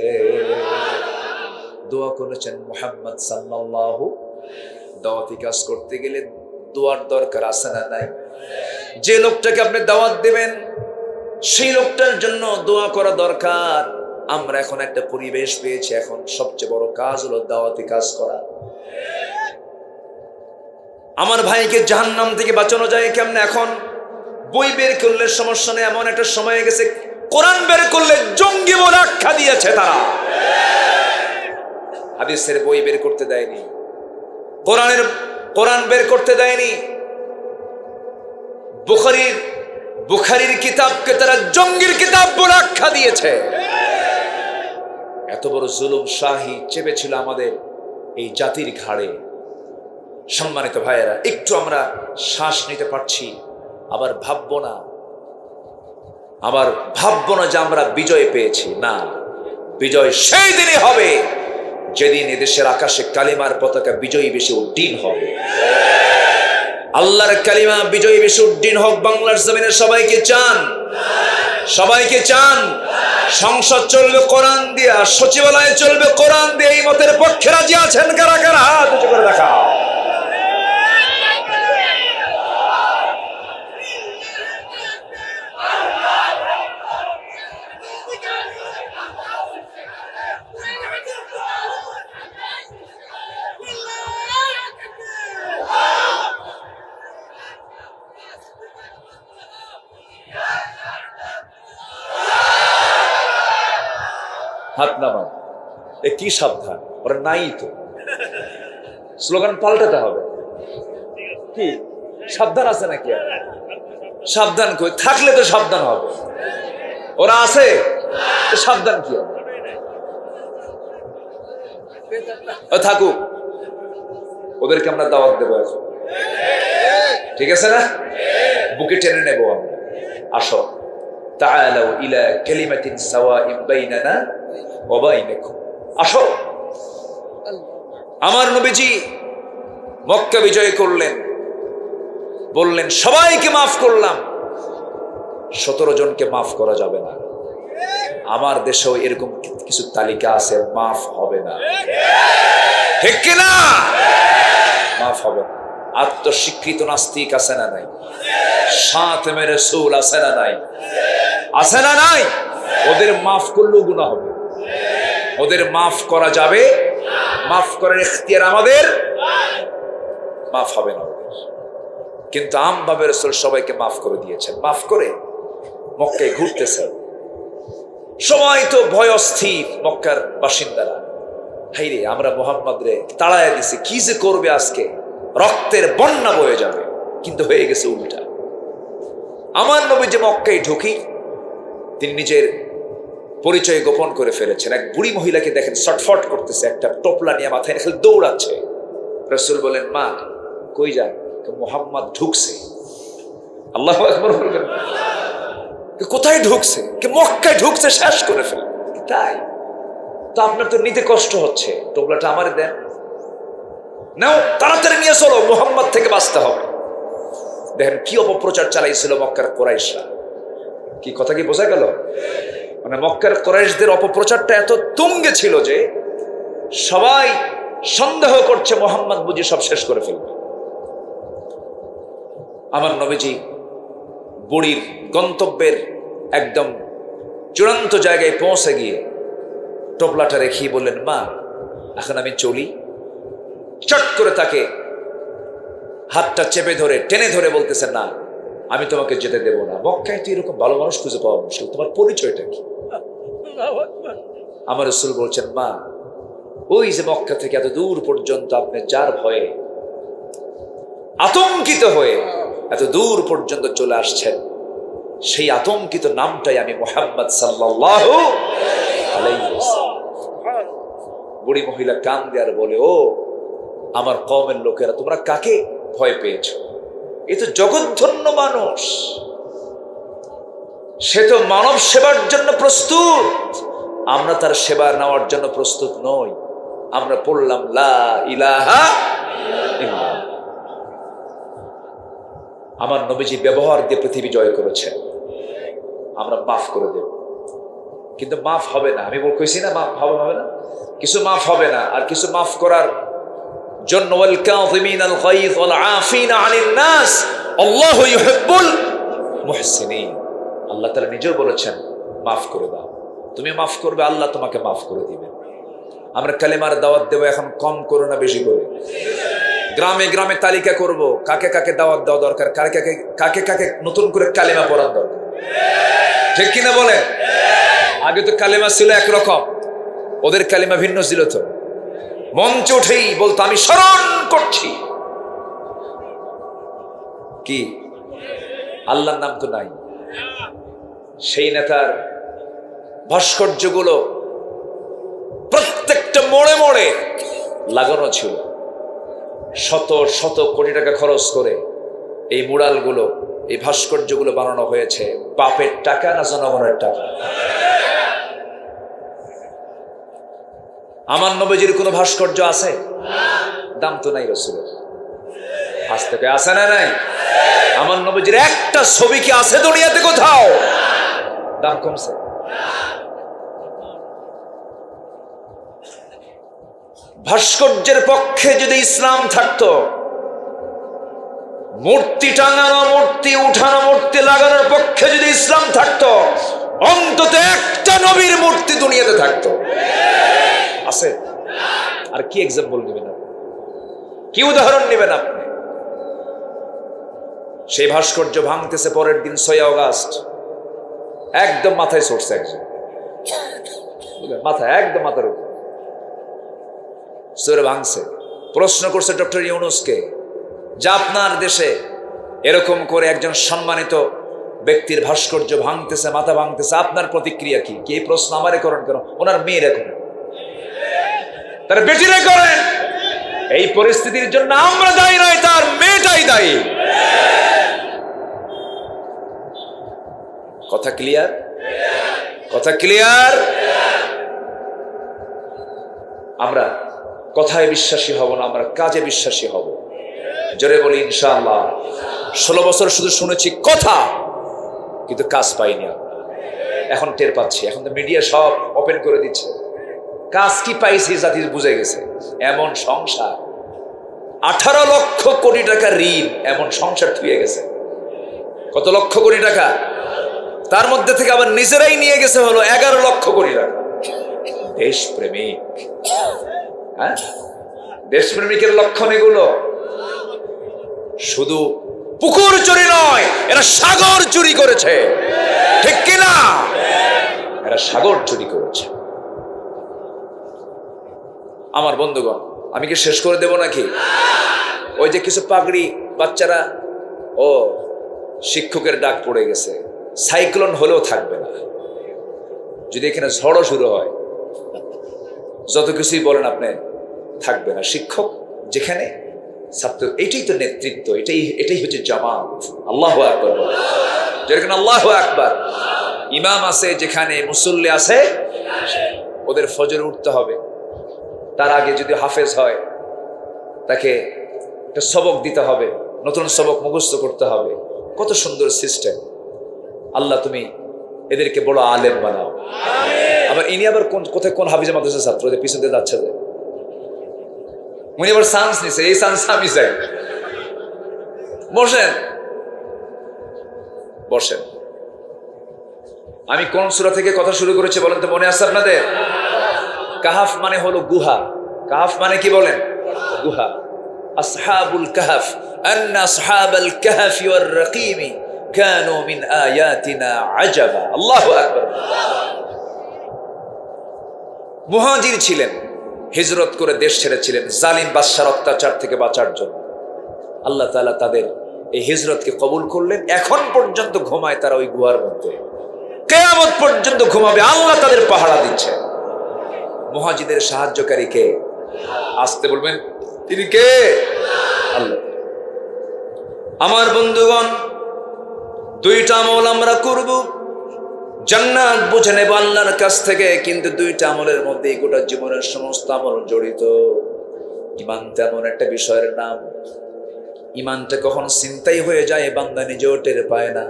দোয়া করেছেন মুহাম্মদ সাল্লাল্লাহু। দাওয়াতি কাজ করতে গেলে দোয়ার দরকার আছে না নাই? যে লোকটাকে আপনি দাওয়াত দেবেন সেই লোকটার জন্য দোয়া করা দরকার। আমরা এখন একটা পরিবেশ পেয়েছি, এখন সবচেয়ে বড় কাজ হলো দাওয়াতি কাজ করা। আমার ভাইকে জাহান্নাম থেকে বাঁচানো যায় কেমনে? এখন বই বের করলে সমস্যা নেই, এমন একটা সময় গেছে কোরআন বের করলে জঙ্গি বলে আখ্যা দিয়েছে তারা। হাদিসের বই বের করতে দেয়নি, কোরআন বের করতে দেয়নি। বুখারীর কিতাবকে তারা জঙ্গির কিতাব বলে আখ্যা দিয়েছে। এত বড় জুলুম শাহী চেপেছিল আমাদের এই জাতির ঘাড়ে। সম্মানিত ভাইয়েরা, একটু আমরা শ্বাস নিতে পারছি, আবার ভাববো না যে আমরা বিজয় পেয়েছি। না, বিজয় সেই দিনই হবে যেদিন এদেশের আকাশে কালিমার পতাকা বিজয়ী বেশি উড্ডীন হবে। আল্লাহর কালিমা বিজয়ী বেশি উড্ডীন হোক বাংলার জমিনে। সবাইকে চান। সংসদ চলবে কোরআন দিয়া, সচিবালয় চলবে কোরআন দিয়ে। এই মতের পক্ষে রাজি আছেন কারা কারা? হাত উঁচু করে দেখাও। হাত নামান। এ কি সাবধান, ওরা নাই তো। স্লোগান পাল্টাতে হবে। কি সাবধান আছে নাকি? সাবধান কই থাকলে তো সাবধান হবে। ওরা আছে, সাবধান কি হবে? থাকুক, ওদেরকে আমরা দাওয়াত দেবো এখন। ঠিক আছে না? বুকে টেনে নেবো আমরা। আসো, তাআলাউ ইলা কালিমাতিন সাওয়াইন বাইনানা ওয়া বাইনাকুম। আসো। আমার নবীজি মক্কা বিজয় করলেন, বললেন সবাইকে মাফ করলাম, 17 জনকে মাফ করা যাবে না। আমার দেশেও এরকম কিছু তালিকা আছে, মাফ হবে না। ঠিক কিনা? মাফ হবে না। আত্মস্বীকৃত নাস্তিক আছে না নাই? সাথে রাসূল আছে না নাই? আছে না নাই? ওদের মাফ করলেও গুনাহ হবে। ওদের মাফ করা যাবে, মাফ করার ইখতিয়ার আমাদের। মাফ হবে না ওদের। কিন্তু আমভাবে রাসূল সবাইকে মাফ করে দিয়েছেন। মাফ করে মক্কায় ঘুরতেছেন। সবাই তো ভয় অস্থির, মক্কার বাসিন্দারা। হাইরে, আমরা মুহাম্মদ রে তাড়ায় দিছি, কি যে করবে আজকে, রক্তের বন্যা বয়ে যাবে। কিন্তু হয়ে গেছে উল্টা। আমার নবী যে মক্কায় ঢুকি, তিনি নিজের পরিচয় গোপন করে ফেলেছেন। এক বুড়ি মহিলাকে দেখেন ছটফট করতেছে, একটা টোপলা নিয়ে মাথায় রেখে দৌড়াচ্ছে। রাসূল বলেন, মা কই যান? মুহাম্মদ ঢুকছে। আল্লাহু আকবার বলবেন। কোথায় ঢুকছে? মক্কায় ঢুকছে, শেষ করে ফেলেন। তাই তো আপনার তো নিতে কষ্ট হচ্ছে, টোপলাটা আমারে দেন, নাও তাড়াতাড়ি নিয়ে চলো, মুহাম্মদ থেকে বাঁচতে হবে। দেখেন কি অপপ্রচার চালাইছিল মক্কার কুরাইশরা। কি কথা কি বোঝা গেল? মানে মক্কার কুরাইশদের অপপ্রচারটা এত তুঙ্গে ছিল যে সবাই সন্দেহ করছে মুহাম্মদ বুঝি সব শেষ করে ফেলবে। আমার নবীজি বুড়ির গন্তব্যের একদম চূড়ান্ত জায়গায় পৌঁছে গিয়ে টোপলাটা রেখে বললেন, মা এখন আমি চলি। চট করে তাকে হাতটা চেপে ধরে টেনে ধরে বলতেছেন, না আমি তোমাকে যেতে দেবো না। মক্কায় তো এরকম ভালো মানুষ খুঁজে পাওয়া মুশকিল, তোমার পরিচয়টা কি? আমার রাসূল বলছেন, মা ওই যে মক্কা থেকে এত দূর পর্যন্ত আপনি যার ভয়ে আতঙ্কিত হয়ে এত দূর পর্যন্ত চলে আসছেন, সেই আতঙ্কিত নামটাই আমি মুহাম্মদ সাল্লাল্লাহু আলাইহি ওয়াসাল্লাম। বুড়ি মহিলা কান দিয়ে আর বলে, ও আমার কওমের লোকেরা, তোমরা কাকে ভয় পেয়েছ? এ তো জগৎধন্য মানুষ, সে তো মানব সেবার জন্য প্রস্তুত। আমরা তার সেবা নেওয়ার জন্য প্রস্তুত নই। আমরা পড়লাম লা ইলাহা ইল্লাল্লাহ। আমার নবীজি ব্যবহার দিয়ে পৃথিবী জয় করেছেন। আমরা মাফ করে দেব, কিন্তু মাফ হবে না। আমি কইছি না মাফ হবে না, কিছু মাফ হবে না। আর কিছু মাফ করার জন্য ওয়াল কাযিমিনাল গায়য ওয়াল আফিনা আনিন নাস আল্লাহু ইউহিব্বুল মুহসিনিন। আল্লাহ তাআলা নিজেও বলেছেন, মাফ করে দাও। তুমি মাফ করবে, আল্লাহ তোমাকে মাফ করে দিবেন। আমরা কালেমার দাওয়াত দেব, এখন কম করো না, বেশি করে। গ্রামে গ্রামে তালিকা করব, কাকে কাকে দাওয়াত দেওয়া দরকার, কাকে কাকে নতুন করে কালেমা পড়ার দরকার। ঠিক কিনা বলেন? আগে তো কালেমা ছিল একরকম, ওদের কালেমা ভিন্ন ছিল। তো মঞ্চ উঠেই বলতো আমি স্মরণ করছি কি, আল্লাহর নাম তো নাই। সেই নেতার ভাস্কর্যগুলো প্রত্যেকটা মোড়ে মোড়ে লাগানো ছিল। শত শত কোটি টাকা খরচ করে এই মুরালগুলো, এই ভাস্কর্যগুলো বানানো হয়েছে। বাপের টাকা না জনগণের টাকা? আমার নবীজির কোনো ভাস্কর্য আছে? দাম তো নাই রাসূলের। আজ থেকে আছে না নাই? আমার নবীজির একটা ছবি কি আছে দুনিয়াতে কোথাও? দাম কমছে? ভাস্কর্যের পক্ষে যদি ইসলাম থাকতো, মূর্তি টাঙানো, মূর্তি উঠানো, মূর্তি লাগানোর পক্ষে যদি ইসলাম থাকতো, অন্তত একটা নবীর মূর্তি দুনিয়াতে থাকতো। আছে? আর কি এক্সাম্পল নেবেন আপনি? কি উদাহরণ নেবেন আপনি? সেই ভাস্কর্য ভাঙতেছে পরের দিন 6 আগস্ট। একদম মাথায় চড়ছে একজন, মাথায় একদম মাথার উপর সরে ভাঙছে। প্রশ্ন করছে ডক্টর ইউনূসকে যে আপনার দেশে এরকম করে একজন সম্মানিত ব্যক্তির ভাস্কর্য ভাঙতেছে, মাথা ভাঙতেছে, আপনার প্রতিক্রিয়া কি? এই প্রশ্ন আমারে করেন কেন? ওনার মেয়েরা করেন, তার বেটিরা করেন। এই পরিস্থিতির জন্য আমরা দায়ী নয়, তার মেয়েটাই দায়ী। কথা ক্লিয়ার? কথা ক্লিয়ার? আমরা কথায় বিশ্বাসী হব না, আমরা কাজে বিশ্বাসী হব। জোরে বলি ইনশাআল্লাহ। 16 বছর শুধু শুনেছি কথা, কিন্তু কাজ পাইনি। এখন টের পাচ্ছি, এখন তো মিডিয়া সব ওপেন করে দিচ্ছে। কাজ কি পাইছি জাতি বুঝে গেছে। এমন সংসার, 18 লক্ষ কোটি টাকা ঋণ, এমন সংসার থুয়ে গেছে। কত লক্ষ কোটি টাকা? তার মধ্যে থেকে আবার নিজেরাই নিয়ে গেছে হলো 11 লক্ষ কোটি টাকা। দেশপ্রেমিক, হ্যাঁ, দেশপ্রেমিকের লক্ষণ এগুলো। শুধু পুকুর চুরি নয়, এরা সাগর চুরি করেছে। ঠিক কিনা? এরা সাগর চুরি করেছে। আমার বন্ধুগণ, আমি কি শেষ করে দেব নাকি? ওই যে কিছু পাগড়ি বাচ্চারা, ও শিক্ষকের ডাক পড়ে গেছে, সাইক্লোন হলেও থাকবে না। যদি এখানে ঝড়ও শুরু হয়, যত কিছুই বলেন আপনি, থাকবে না। শিক্ষক যেখানে, ছাত্র, এটাই তো নেতৃত্ব, এটাই হচ্ছে জামাত। আল্লাহু আকবার, যেখানে আল্লাহু আকবার। ইমাম আছে যেখানে, মুসল্লি আছে, ওদের ফজরে উঠতে হবে। তার আগে যদি হাফেজ হয়, তাকে একটা সবক দিতে হবে, নতুন সবক মুখস্থ করতে হবে। কত সুন্দর সিস্টেম। আল্লাহ তুমি এদেরকে বড় আলেম বানাও। আবার ইনি আবার কোথায় কোন হাফিজে মাদ্রাসার ছাত্র, ওদের পিছন দিয়ে যাচ্ছে, যে উনি আবার চান্স নিছে, এই চান্স আমি চাই। বসেন বসেন। আমি কোন সূরা থেকে কথা শুরু করেছি বলেন তো, মনে আছে আপনাদের? কাহাফ মানে হলো গুহা। কাহাফ মানে কি বলেন? গুহা। আসহাবুল কাহাফ, আন্না আসহাবাল কাহাফি ওয়ার রাকিমি কানু মিন আয়াতিনা আজাবা। আল্লাহু আকবার। মুহাজির ছিলেন, হিজরত করে দেশ ছেড়েছিলেন জালিম বাদশার অত্যাচার থেকে বাঁচার জন্য। আল্লাহ তাআলা তাদের এই হিজরতকে কবুল করলেন। এখন পর্যন্ত ঘুমায় তারা ওই গুহার মধ্যে, কিয়ামত পর্যন্ত ঘুমাবে। আল্লাহ তাদের পাহারা দিচ্ছে। মুহাজিদের সাহায্যকারী কে? আসতে বলবেন, তিনি কে? আল্লাহ। আমার বন্ধুগণ, 2টা আমল আমরা করব, জান্নাত বুঝে নেব আল্লাহর কাছ থেকে। কিন্তু 2টা আমলের মধ্যে গোটা জীবনের সমস্ত আমল জড়িত। ঈমান তেমন একটা বিষয়ের নাম, ঈমানটা কখন চিন্তাই হয়ে যায়, বান্দা নিজেও টের পায় না।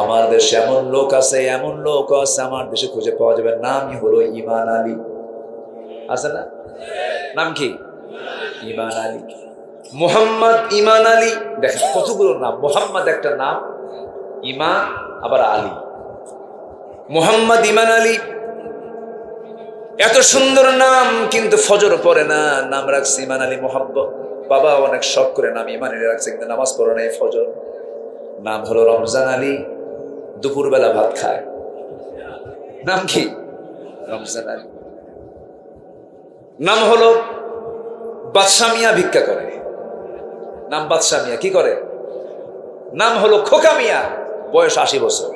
আমার দেশে এমন লোক আছে, আমার দেশে খুঁজে পাওয়া যাবে, নামই হলো ঈমান আলী। আছে না? নাম কি? ঈমান আলী। মুহাম্মদ ঈমান আলী। দেখেন কতগুলো নাম। মুহাম্মদ একটা নাম, ঈমান আবার আলী। মুহাম্মদ ঈমান আলী, এত সুন্দর নাম, কিন্তু ফজর পড়ে না, নাম রাখছে ঈমান আলী মুহাম্মদ। বাবা অনেক শখ করে নাম ঈমান আলী রাখছে, কিন্তু নামাজ পড়ে না। ফজর নাম হলো রমজান আলী, দুপুরবেলা ভাত খায়। নাম কি? রমজান আলী। নাম হলো বাদশা মিয়া, ভিক্ষা করে। নাম বাদশা মিয়া, কি করে? নাম হলো খোকা মিয়া, বয়স 80 বছর,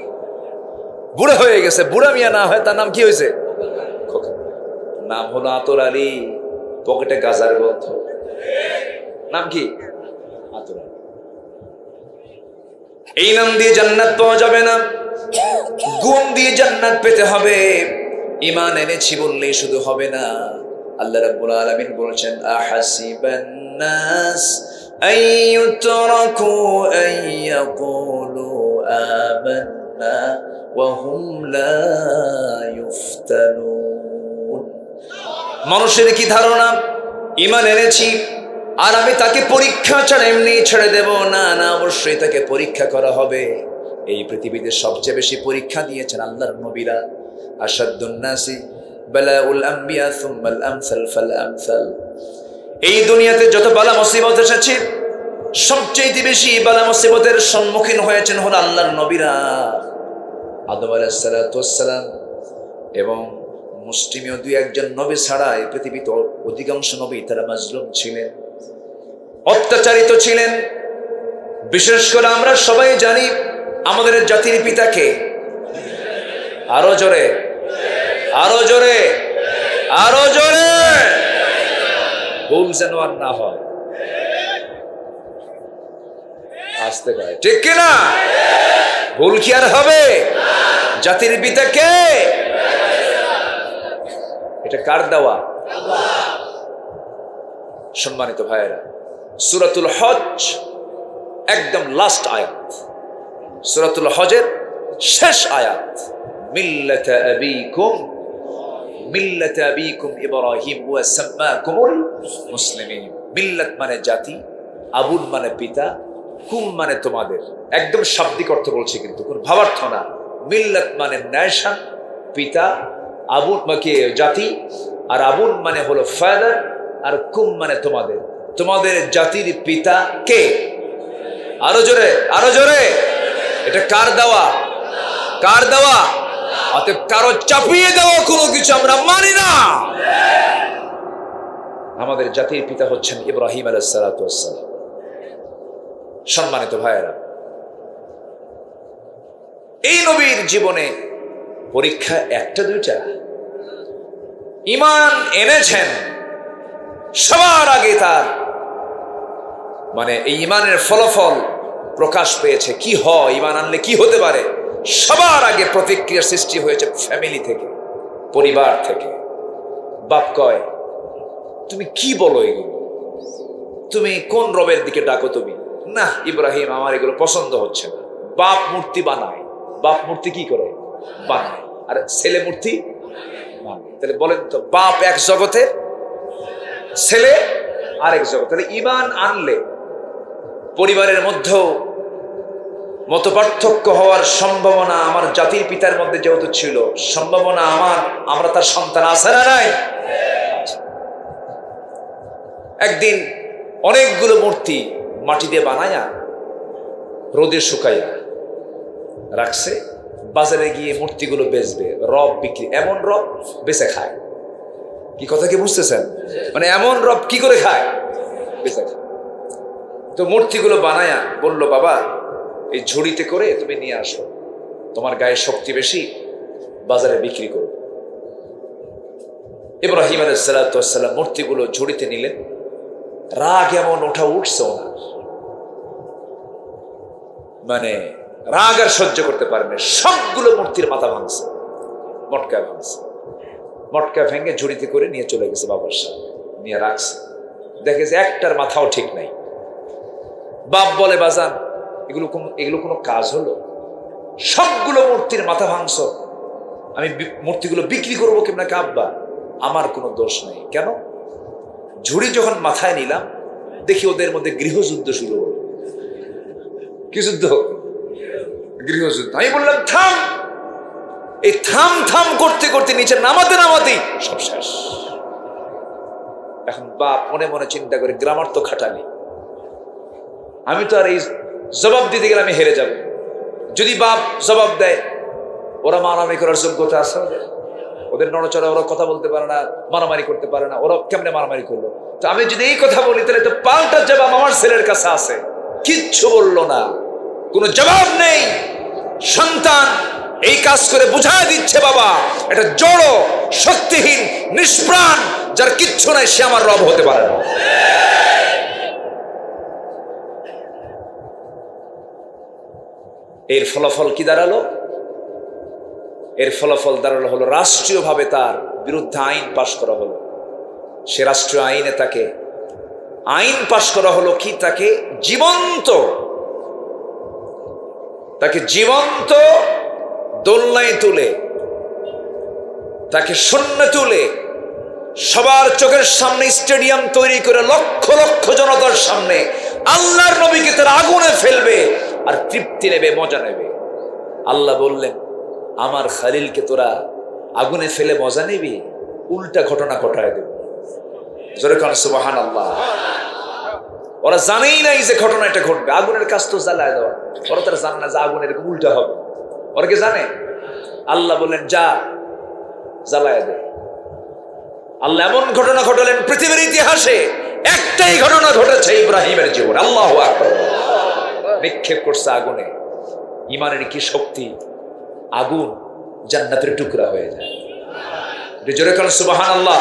বুড়া হয়ে গেছে। বুড়া মিয়া না হয় তার নাম কি হয়েছে? খোকা। নাম হলো আতর আলী, পকেটে গাজার গন্ধ। নাম কি? আতর আলী। এই নাম দিয়ে জান্নাত পাওয়া যাবে না, গুণ দিয়ে জান্নাত পেতে হবে। ঈমান এনেছি বললেই শুধু হবে না। আল্লাহ রাব্বুল আলামিন বলেছেন, আহাসিবান নাস আইয়ুতরাকু আইয়াকুলু আমান্না ওয়া হুম লা ইফতানুন। মানুষের কি ধারণা, ঈমান এনেছি আর আমি তাকে পরীক্ষা ছাড়া এমনি ছেড়ে দেব? না না, অবশ্যই তাকে পরীক্ষা করা হবে। এই পৃথিবীতে সবচেয়ে বেশি পরীক্ষা দিয়েছেন আল্লাহর নবীরা। আশাদ্দুন নাসি বালাউল আম্বিয়া সুম্মাল আমসাল ফাল আমসাল। এই দুনিয়াতে যত বালা মুসিবত এসেছে, সবচেয়ে বেশি বালা মুসিবতের সম্মুখীন হয়েছেন হলো আল্লাহর নবীরা। আদম আলাইহিস সালাতু ওয়াস সালাম এবং মুসলিমীয় দুই একজন নবী ছাড়া এই পৃথিবীতে অধিকাংশ নবী তারা মাজলুম ছিলেন, অত্যাচারিত ছিলেন। বিশেষ করে আমরা সবাই জানি আমাদের জাতির পিতাকে। আরো জোরে, আরো জোরে, আরো জোরে। ভুল যেন আর না হয়, আসতে পারে, ঠিক কিনা? ভুল কি আর হবে? জাতির পিতাকে। এটা কার দেওয়া? সম্মানিত ভাইয়েরা, সূরাতুল হজ একদম লাস্ট আয়াত, সূরাতুল হজের শেষ আয়াত। মিল্লাতা আবিকুম ইব্রাহিম ওয়া সাম্মাকুমুল মুসলিমিন। মিল্লাত মানে জাতি, আবুল মানে পিতা, কুম মানে তোমাদের। একদম শাব্দিক অর্থ বলছি, কিন্তু কোন ভাবার্থ না। মিল্লাত মানে নেশন, পিতা, আবুল মানে জাতি, আর আবুল মানে হলো ফাদার, আর কুম মানে তোমাদের। তোমাদের জাতির পিতা কে? আরো জোরে, আরো জোরে। এটা কার দেওয়া? কার দেওয়া? অতএব কারো চাপিয়ে দেওয়া কোনো কিছু আমরা মানি না। আমাদের জাতির পিতা হচ্ছেন ইব্রাহিম আলাইহিস সালাতু ওয়াস সালাম। সম্মানিত ভাইয়েরা, এই নবীর জীবনে পরীক্ষা একটা দুইটা। ঈমান এনেছেন, সবার আগে তার মানে এই ঈমানের ফলাফল প্রকাশ পেয়েছে। কি হয়, ঈমান আনলে কি হতে পারে? সবার আগে প্রতিক্রিয়া সৃষ্টি হয়েছে ফ্যামিলি থেকে, পরিবার থেকে। বাপ কয়, তুমি কি বলো এগুলো? তুমি কোন রবের দিকে ডাকো? তুমি না ইব্রাহিম, আমার এগুলো পছন্দ হচ্ছে না। বাপ মূর্তি বানায়। বাপ মূর্তি কি করে? বানায়। আর ছেলে মূর্তি বানায়। তাহলে বলেন তো, বাপ এক জগতে, ছেলে আরেক জগৎ। তাহলে ঈমান আনলে পরিবারের মধ্যেও মত পার্থক্য হওয়ার সম্ভাবনা আমার জাতির পিতার মধ্যে যেহেতু ছিল, সম্ভাবনা আমরা তার সন্তান আছে না নাই? একদিন অনেকগুলো মূর্তি মাটি দিয়ে বানায়া রোদে শুকাইয়া রাখছে। বাজারে গিয়ে মূর্তিগুলো বেচবে, রব বিক্রি। এমন রব বেচে খায়। কি কথা কি বুঝতেছেন? মানে এমন রব কি করে খায়? বেচে খায়। তো মূর্তিগুলো বানায়া বলল, বাবা এই ঝুড়িতে করে তুমি নিয়ে আসো, তোমার গায়ে শক্তি বেশি, বাজারে বিক্রি করো। ইব্রাহিম আলাইহিস সালাতু ওয়াস সালাম মূর্তিগুলো ঝুড়িতে নিলেন। রাগ এমন উঠছে ওনার, মানে রাগ আর সহ্য করতে পারেন। সবগুলো মূর্তির মাথা ভাঙছে, মটকা ভাঙছে। মটকা ভেঙে ঝুড়িতে করে নিয়ে চলে গেছে বাবার সামনে, নিয়ে রাখছে। দেখে যে একটার মাথাও ঠিক নাই। বাপ বলে, বাজান এগুলো কোনো কাজ হলো? সবগুলো মূর্তির মাথা ভাঙছ, আমি মূর্তিগুলো বিক্রি করবো কেমন? আব্বা আমার কোনো দোষ নেই। কেন? ঝুড়ি যখন মাথায় নিলাম দেখি ওদের মধ্যে গৃহযুদ্ধ শুরু হলো। কি যুদ্ধ? গৃহযুদ্ধ। আমি বললাম থাম। এই থাম থাম করতে করতে নিচে নামাতেই সব শেষ। এখন বাপ মনে মনে চিন্তা করে, গ্রামার তো খাটালি, আমি তো আর এই জবাব দিতে গেলে আমি হেরে যাব। যদি বাপ জবাব দেয় ওরা মারামারি করার যোগ্যতা আছে? ওদের নড়চড়া, ওরা কথা বলতে পারে না, মারামারি করতে পারে না, ওরা কেমনে মারামারি করলো? তো আমি যদি এই কথা বলি তাহলে তো পাল্টা জবাব আমার ছেলের কাছে আছে। কিচ্ছু বললো না, কোনো জবাব নেই। সন্তান এই কাজ করে বুঝায় দিচ্ছে বাবা এটা জড়, শক্তিহীন, নিষ্প্রাণ, যার কিচ্ছু নাই, সে আমার রব হতে পারে না। এর ফলাফল কি দাঁড়ালো? এর ফলাফল দাঁড়ালো হলো রাষ্ট্রীয়ভাবে তার বিরুদ্ধে আইন পাশ করা হলো। সে রাষ্ট্রীয় আইনে তাকে আইন পাশ করা হলো কি, তাকে জীবন্ত দোলনায় তুলে, তাকে শূন্য তুলে, সবার চোখের সামনে স্টেডিয়াম তৈরি করে লক্ষ লক্ষ জনতার সামনে আল্লাহর নবীকে তারা আগুনে ফেলবে আর তৃপ্তি নেবে, মজা নেবে। আল্লাহ বললেন, আমার খালিলকে তোরা আগুনে ফেলে মজা নিবি, উল্টা ঘটনা ঘটায় দেবে। জোরে কান সুবহানাল্লাহ। ওরা জানেই নাই যে ঘটনাটা ঘটবে। আগুনের কাজ তো জ্বালায় দেওয়া, ওরা তারা জানে না যে আগুন এরকম উল্টা হবে। ওরা কি জানে? আল্লাহ বললেন, যা জ্বালায় দে। আল্লাহ এমন ঘটনা ঘটালেন পৃথিবীর ইতিহাসে একটাই ঘটনা ঘটেছে ইব্রাহিমের জীবন। আল্লাহু আকবার। নিক্ষেপ করছে আগুনে। ইমানের কি শক্তি! আগুন জান্নাতের টুকরা হয়ে যায়। জোরে কান সুবহানাল্লাহ,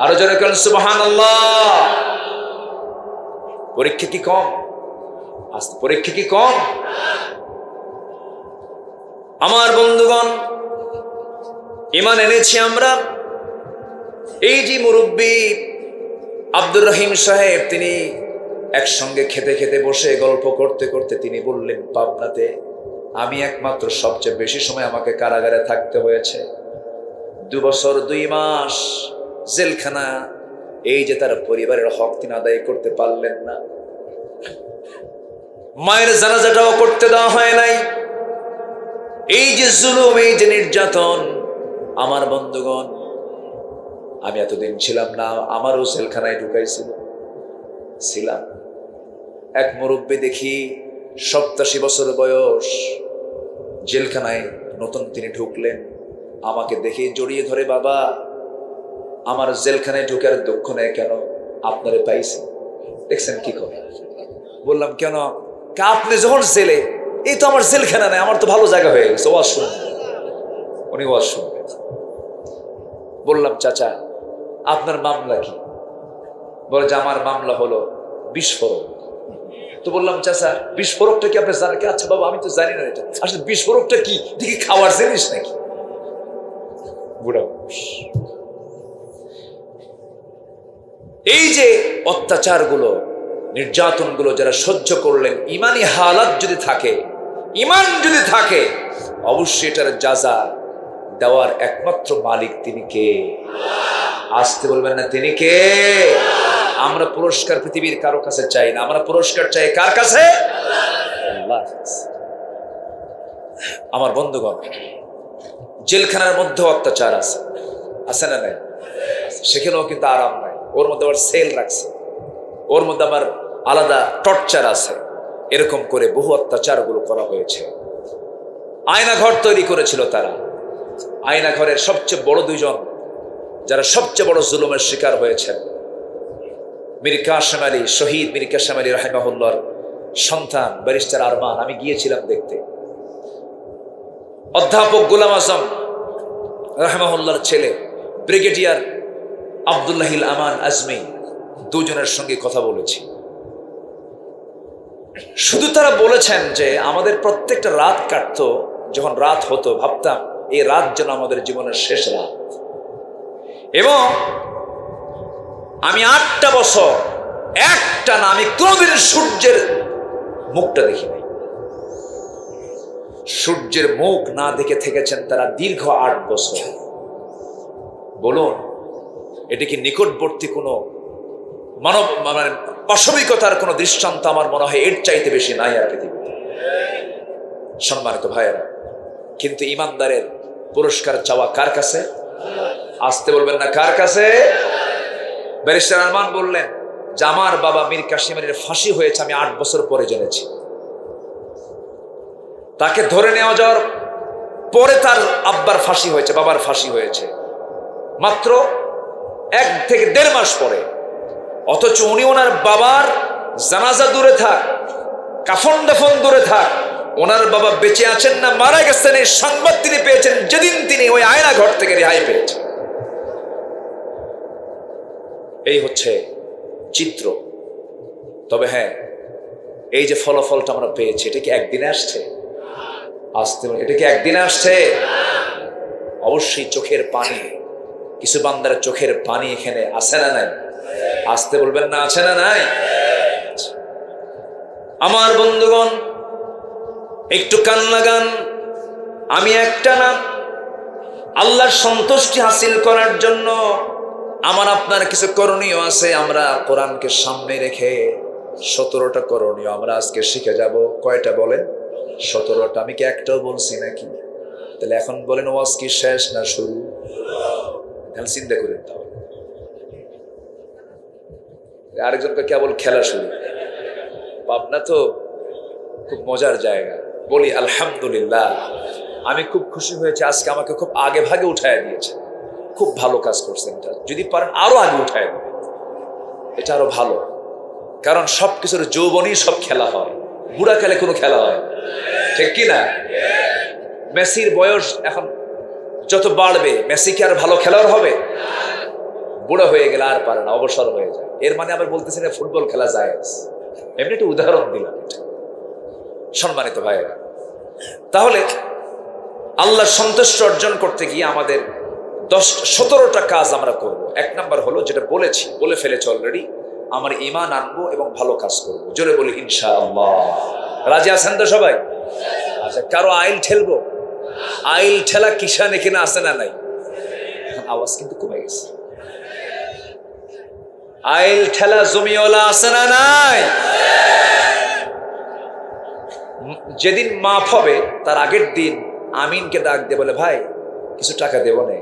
আরো জোরে কান সুবহানাল্লাহ। পরীক্ষা কি কম? পরীক্ষা কি কম? আমার বন্ধুগণ, ঈমান এনেছি আমরা। এই যে মুরব্বী আব্দুর রহিম সাহেব, তিনি একসঙ্গে খেতে খেতে বসে গল্প করতে করতে তিনি বললেন, পাবনাতে আমি একমাত্র সবচেয়ে বেশি সময় আমাকে কারাগারে থাকতে হয়েছে। 2 বছর 2 মাস জেলখানা। এই যে তার পরিবারের হক তিনি আদায় করতে পারলেন না, মায়ের জানাজাটাও করতে দেওয়া হয় নাই। এই যে জুলুম, এই যে নির্যাতন, আমার বন্ধুগণ, আমি এতদিন ছিলাম না, আমারও জেলখানায় ছিলাম। এক মুরব্বী দেখি 87 বছর বয়স, জেলখানায় নতুন তিনি ঢুকলেন। আমাকে দেখে জড়িয়ে ধরে, বাবা আমার জেলখানায় ঢুকার দুঃখ নেই কেন? আপনারে পাইছি। দেখছেন কি করে? বললাম, কেন? আপনি যখন জেলে, এই তো আমার জেলখানা নেই, আমার তো ভালো জায়গা হয়ে গেছে, ওয়াজ শুনবেন। উনি ওয়াজ শুনবেন। বললাম, চাচা আপনার মামলা কি? বলে যে আমার মামলা হলো বিস্ফোরক। তো বললাম, চাচা বিস্ফোরকটা কি আপনি জানেন? আচ্ছা বাবা, আমি তো জানি না এটা। আসলে বিস্ফোরকটা কি? দেখি খাওয়ার জিনিস নাকি? বুড়া এই যে অত্যাচারগুলো, নির্যাতনগুলো যারা সহ্য করলেন, ইমানি হালাত যদি থাকে, ইমান যদি থাকে, অবশ্যই এটার যাজা দেওয়ার একমাত্র মালিক তিনি কে? আসতে বলবেন না, তিনি কে? আমরা পুরস্কার পৃথিবীর কারো কাছে চাই না, আমরা পুরস্কার চাই কার কাছে? আল্লাহ। আমার বন্ধুগণ, জেলখানার মধ্যে অত্যাচার আছে না নাই? সেখানেও কিন্তু আরাম নাই। ওর মধ্যে আবার সেল রাখছে, ওর মধ্যে আবার আলাদা টর্চার আছে। এরকম করে বহু অত্যাচারগুলো করা হয়েছে। আয়নাঘর তৈরি করেছিল তারা। আয়নাঘরের সবচেয়ে বড় 2 জন যারা সবচেয়ে বড় জুলুমের শিকার হয়েছেন, মীর কাসেম আলী, শহীদ মীর কাসেম আলী রাহিমাহুল্লাহর সন্তান ব্যারিস্টার আরমান। আমি গিয়েছিলাম দেখতে। অধ্যাপক গোলাম আজম রাহিমাহুল্লাহর ছেলে ব্রিগেডিয়ার আব্দুল্লাহিল আমান আজমি, 2 জনের সঙ্গে কথা বলেছি। শুধু তারা বলেছেন যে আমাদের প্রত্যেকটা রাত কাটতো, যখন রাত হতো ভাবতাম এই রাত যেন আমাদের জীবনের শেষ রাত। এবং আমি 8টা বছর একটা না, আমি কোনদিন সূর্যের মুখটা দেখিনি। সূর্যের মুখ না দেখে থেকেছেন তারা দীর্ঘ 8 বছর। বলুন, এটি কি নিকটবর্তী কোনো মানব মানে পাশবিকতার কোনো দৃষ্টান্ত? আমার মনে হয় এর চাইতে বেশি নাই আর পৃথিবীতে। সম্মানিত ভাইয়েরা, কিন্তু ইমানদারের পুরস্কার চাওয়া কার কাছে? আসতে বলবেন না, কার কাছে? ব্যারিস্টার আরমান বললেন যে আমার বাবা মীর কাসেম আলীর ফাঁসি হয়েছে আমি 8 বছর পরে জেনেছি। তাকে ধরে নেওয়া যাওয়ার পরে তার আব্বার ফাঁসি হয়েছে, বাবার ফাঁসি হয়েছে মাত্র 1 থেকে 1.5 মাস পরে। অথচ উনি ওনার বাবার জানাজা দূরে থাক, কাফন দাফন দূরে থাক, ওনার বাবা বেঁচে আছেন না মারা গেছেন এই সংবাদ তিনি পেয়েছেন যেদিন তিনি ওই আয়না ঘর থেকে রেহাই পেয়েছেন। এই হচ্ছে চিত্র। তবে হ্যাঁ, এই যে ফলাফলটা আমরা পেয়েছি, এটা কি একদিনে আসছে? এটা কি একদিনে আসছে? অবশ্যই চোখের পানি, কিছু বান্দার চোখের পানি এখানে আছে না নাই? আসতে বলবেন না, আছে না নাই? আমার বন্ধুগণ, একটু কান লাগান। আমি একটা না, আল্লাহর সন্তুষ্টি হাসিল করার জন্য আমার আপনার কিছু করণীয় আছে। আমরা কোরআনকে সামনে রেখে 17টা করণীয় আমরা আজকে শিখে যাব। কয়টা বলেন? 17টা। আমি কি একটাও বলছি নাকি? তাহলে এখন বলেন, ওয়াজ কি শেষ না শুরু? এখন চিন্তা করেন। তাহলে আরেকজনকে কেবল খেলা শুরু। পাবনা তো খুব মজার জায়গা। বলি আলহামদুলিল্লাহ, আমি খুব খুশি হয়েছে আজকে আমাকে খুব আগে ভাগে উঠায় দিয়েছে। খুব ভালো কাজ করছেন। এটা যদি পারেন আরো আগে উঠায় দেবেন, এটা আরো ভালো। কারণ সবকিছুর যৌবনই সব খেলা হয়, বুড়া কালে কোনো খেলা হয়, ঠিক কি না? মেসির বয়স এখন যত বাড়বে, মেসি কি আর ভালো খেলোয়াড় হবে? বুড়া হয়ে গেলে আর পারে না, অবসর হয়ে যায়। এর মানে আবার বলতেছি না ফুটবল খেলা যায়, এমনি একটা উদাহরণ দিলাম। এটা সম্মানিত ভাইয়েরা, তাহলে আল্লাহর সন্তুষ্টি অর্জন করতে গিয়ে আমাদের 17টা কাজ আমরা করব। 1 নাম্বার হলো, যেটা বলে ফেলেছি অলরেডি, আমার ঈমান আনবো এবং ভালো কাজ করব। জোরে বলি ইনশাআল্লাহ। রাজি আছেন তো সবাই? আচ্ছা, কারো আইল ঠেলবো? আইল ঠেলা কিষান এখানে আছে না নাই? আওয়াজ কিন্তু কমে গেছে। আইল ঠেলা জমিওয়ালা আছে না নাই? যেদিন মাপ হবে তার আগের দিন আমিনকে ডাক দিয়ে বলে, ভাই কিছু টাকা দেবো না,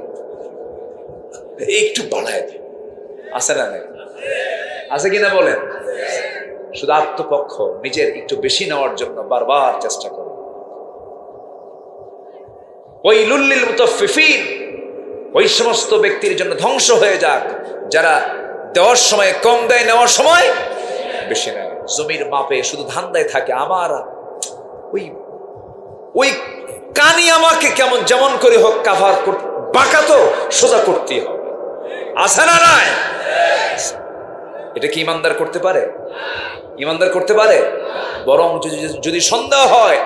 একটু বাড়ায় দেব। আছে না নাই? আছে কিনা বলেন? শুধু আত্মপক্ষ নিজের একটু বেশি নেওয়ার জন্য বারবার চেষ্টা করে। ওয়াইলুল লিল মুতাফফিফিন, ওই সমস্ত ব্যক্তির জন্য ধ্বংস হয়ে যাক যারা দেওয়ার সময় কম দেয়, নেওয়ার সময় বেশি নেয়। জমির মাপে শুধু ধান্দায় থাকে, আমার ওই কানি আমাকে কেমন যেমন করে হোক কাভার বাঁকা তো সোজা করতেই হবে। আছে না নাই? এটা কি ইমানদার করতে পারে? ইমানদার করতে পারে? বরং যদি সন্দেহ হয়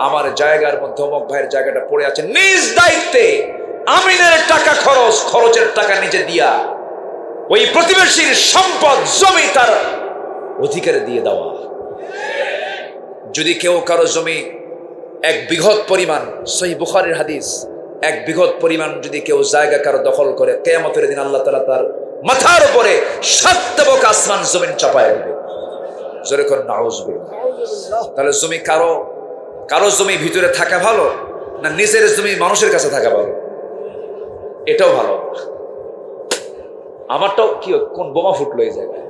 আমার জায়গার মধ্যে অমুক ভাইয়ের জায়গাটা পড়ে আছে, নিজ দায়িত্বে আমিনের টাকা খরচের টাকা নিজে দিয়া ওই প্রতিবেশীর সম্পদ জমি তার অধিকারে দিয়ে দেওয়া। যদি কেউ কারো জমি 1 বিঘত পরিমাণ, সহিহ বুখারীর হাদিস, 1 বিঘত পরিমাণ যদি কেউ জায়গা কারো দখল করে, কিয়ামতের দিন আল্লাহ তাআলা তার মাথার উপরে 7 তবক আসমান জমিন চাপায় দিবে। জোরে করে নাউযুবিল্লাহ। তাহলে জমি কারো জমি ভিতরে থাকা ভালো না নিজের জমি মানুষের কাছে থাকা ভালো? এটাও ভালো। আমারটাও কি কোন বোমা ফুটলো এই জায়গায়,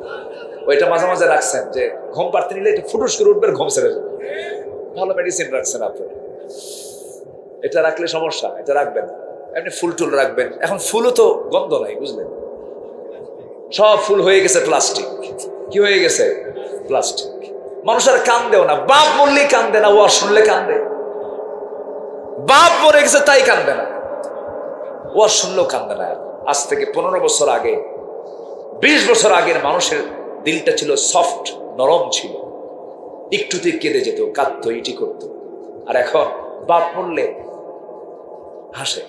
ওইটা মাঝে মাঝে রাখছেন যে ঘুম পাড়তে নিলে এটা ফুটুস করে উঠবে, ঘুম ছেড়ে যাবে। ভালো মেডিসিন রাখছেন আপনি, এটা রাখলে সমস্যা, এটা রাখবেন। এমনি ফুল টুল রাখবেন। এখন ফুলও তো গন্ধ নাই, বুঝলেন? সব ফুল হয়ে গেছে প্লাস্টিক। কি হয়ে গেছে? প্লাস্টিক। মানুষ আর কান্দেও না। বাপ মরলেই কান্দে না, ওয়াজ শুনলে কান্দে। বাপ মরে গেছে তাই কান্দে না, ওয়াজ শুনলেও কান্দে না। আজ থেকে 15 বছর আগে, 20 বছর আগের মানুষের দিলটা ছিল সফট, নরম ছিল, একটুতে কেঁদে যেত, কাঁদতো, ইটি করতো। আর এখন বাপ মরলে হাসে।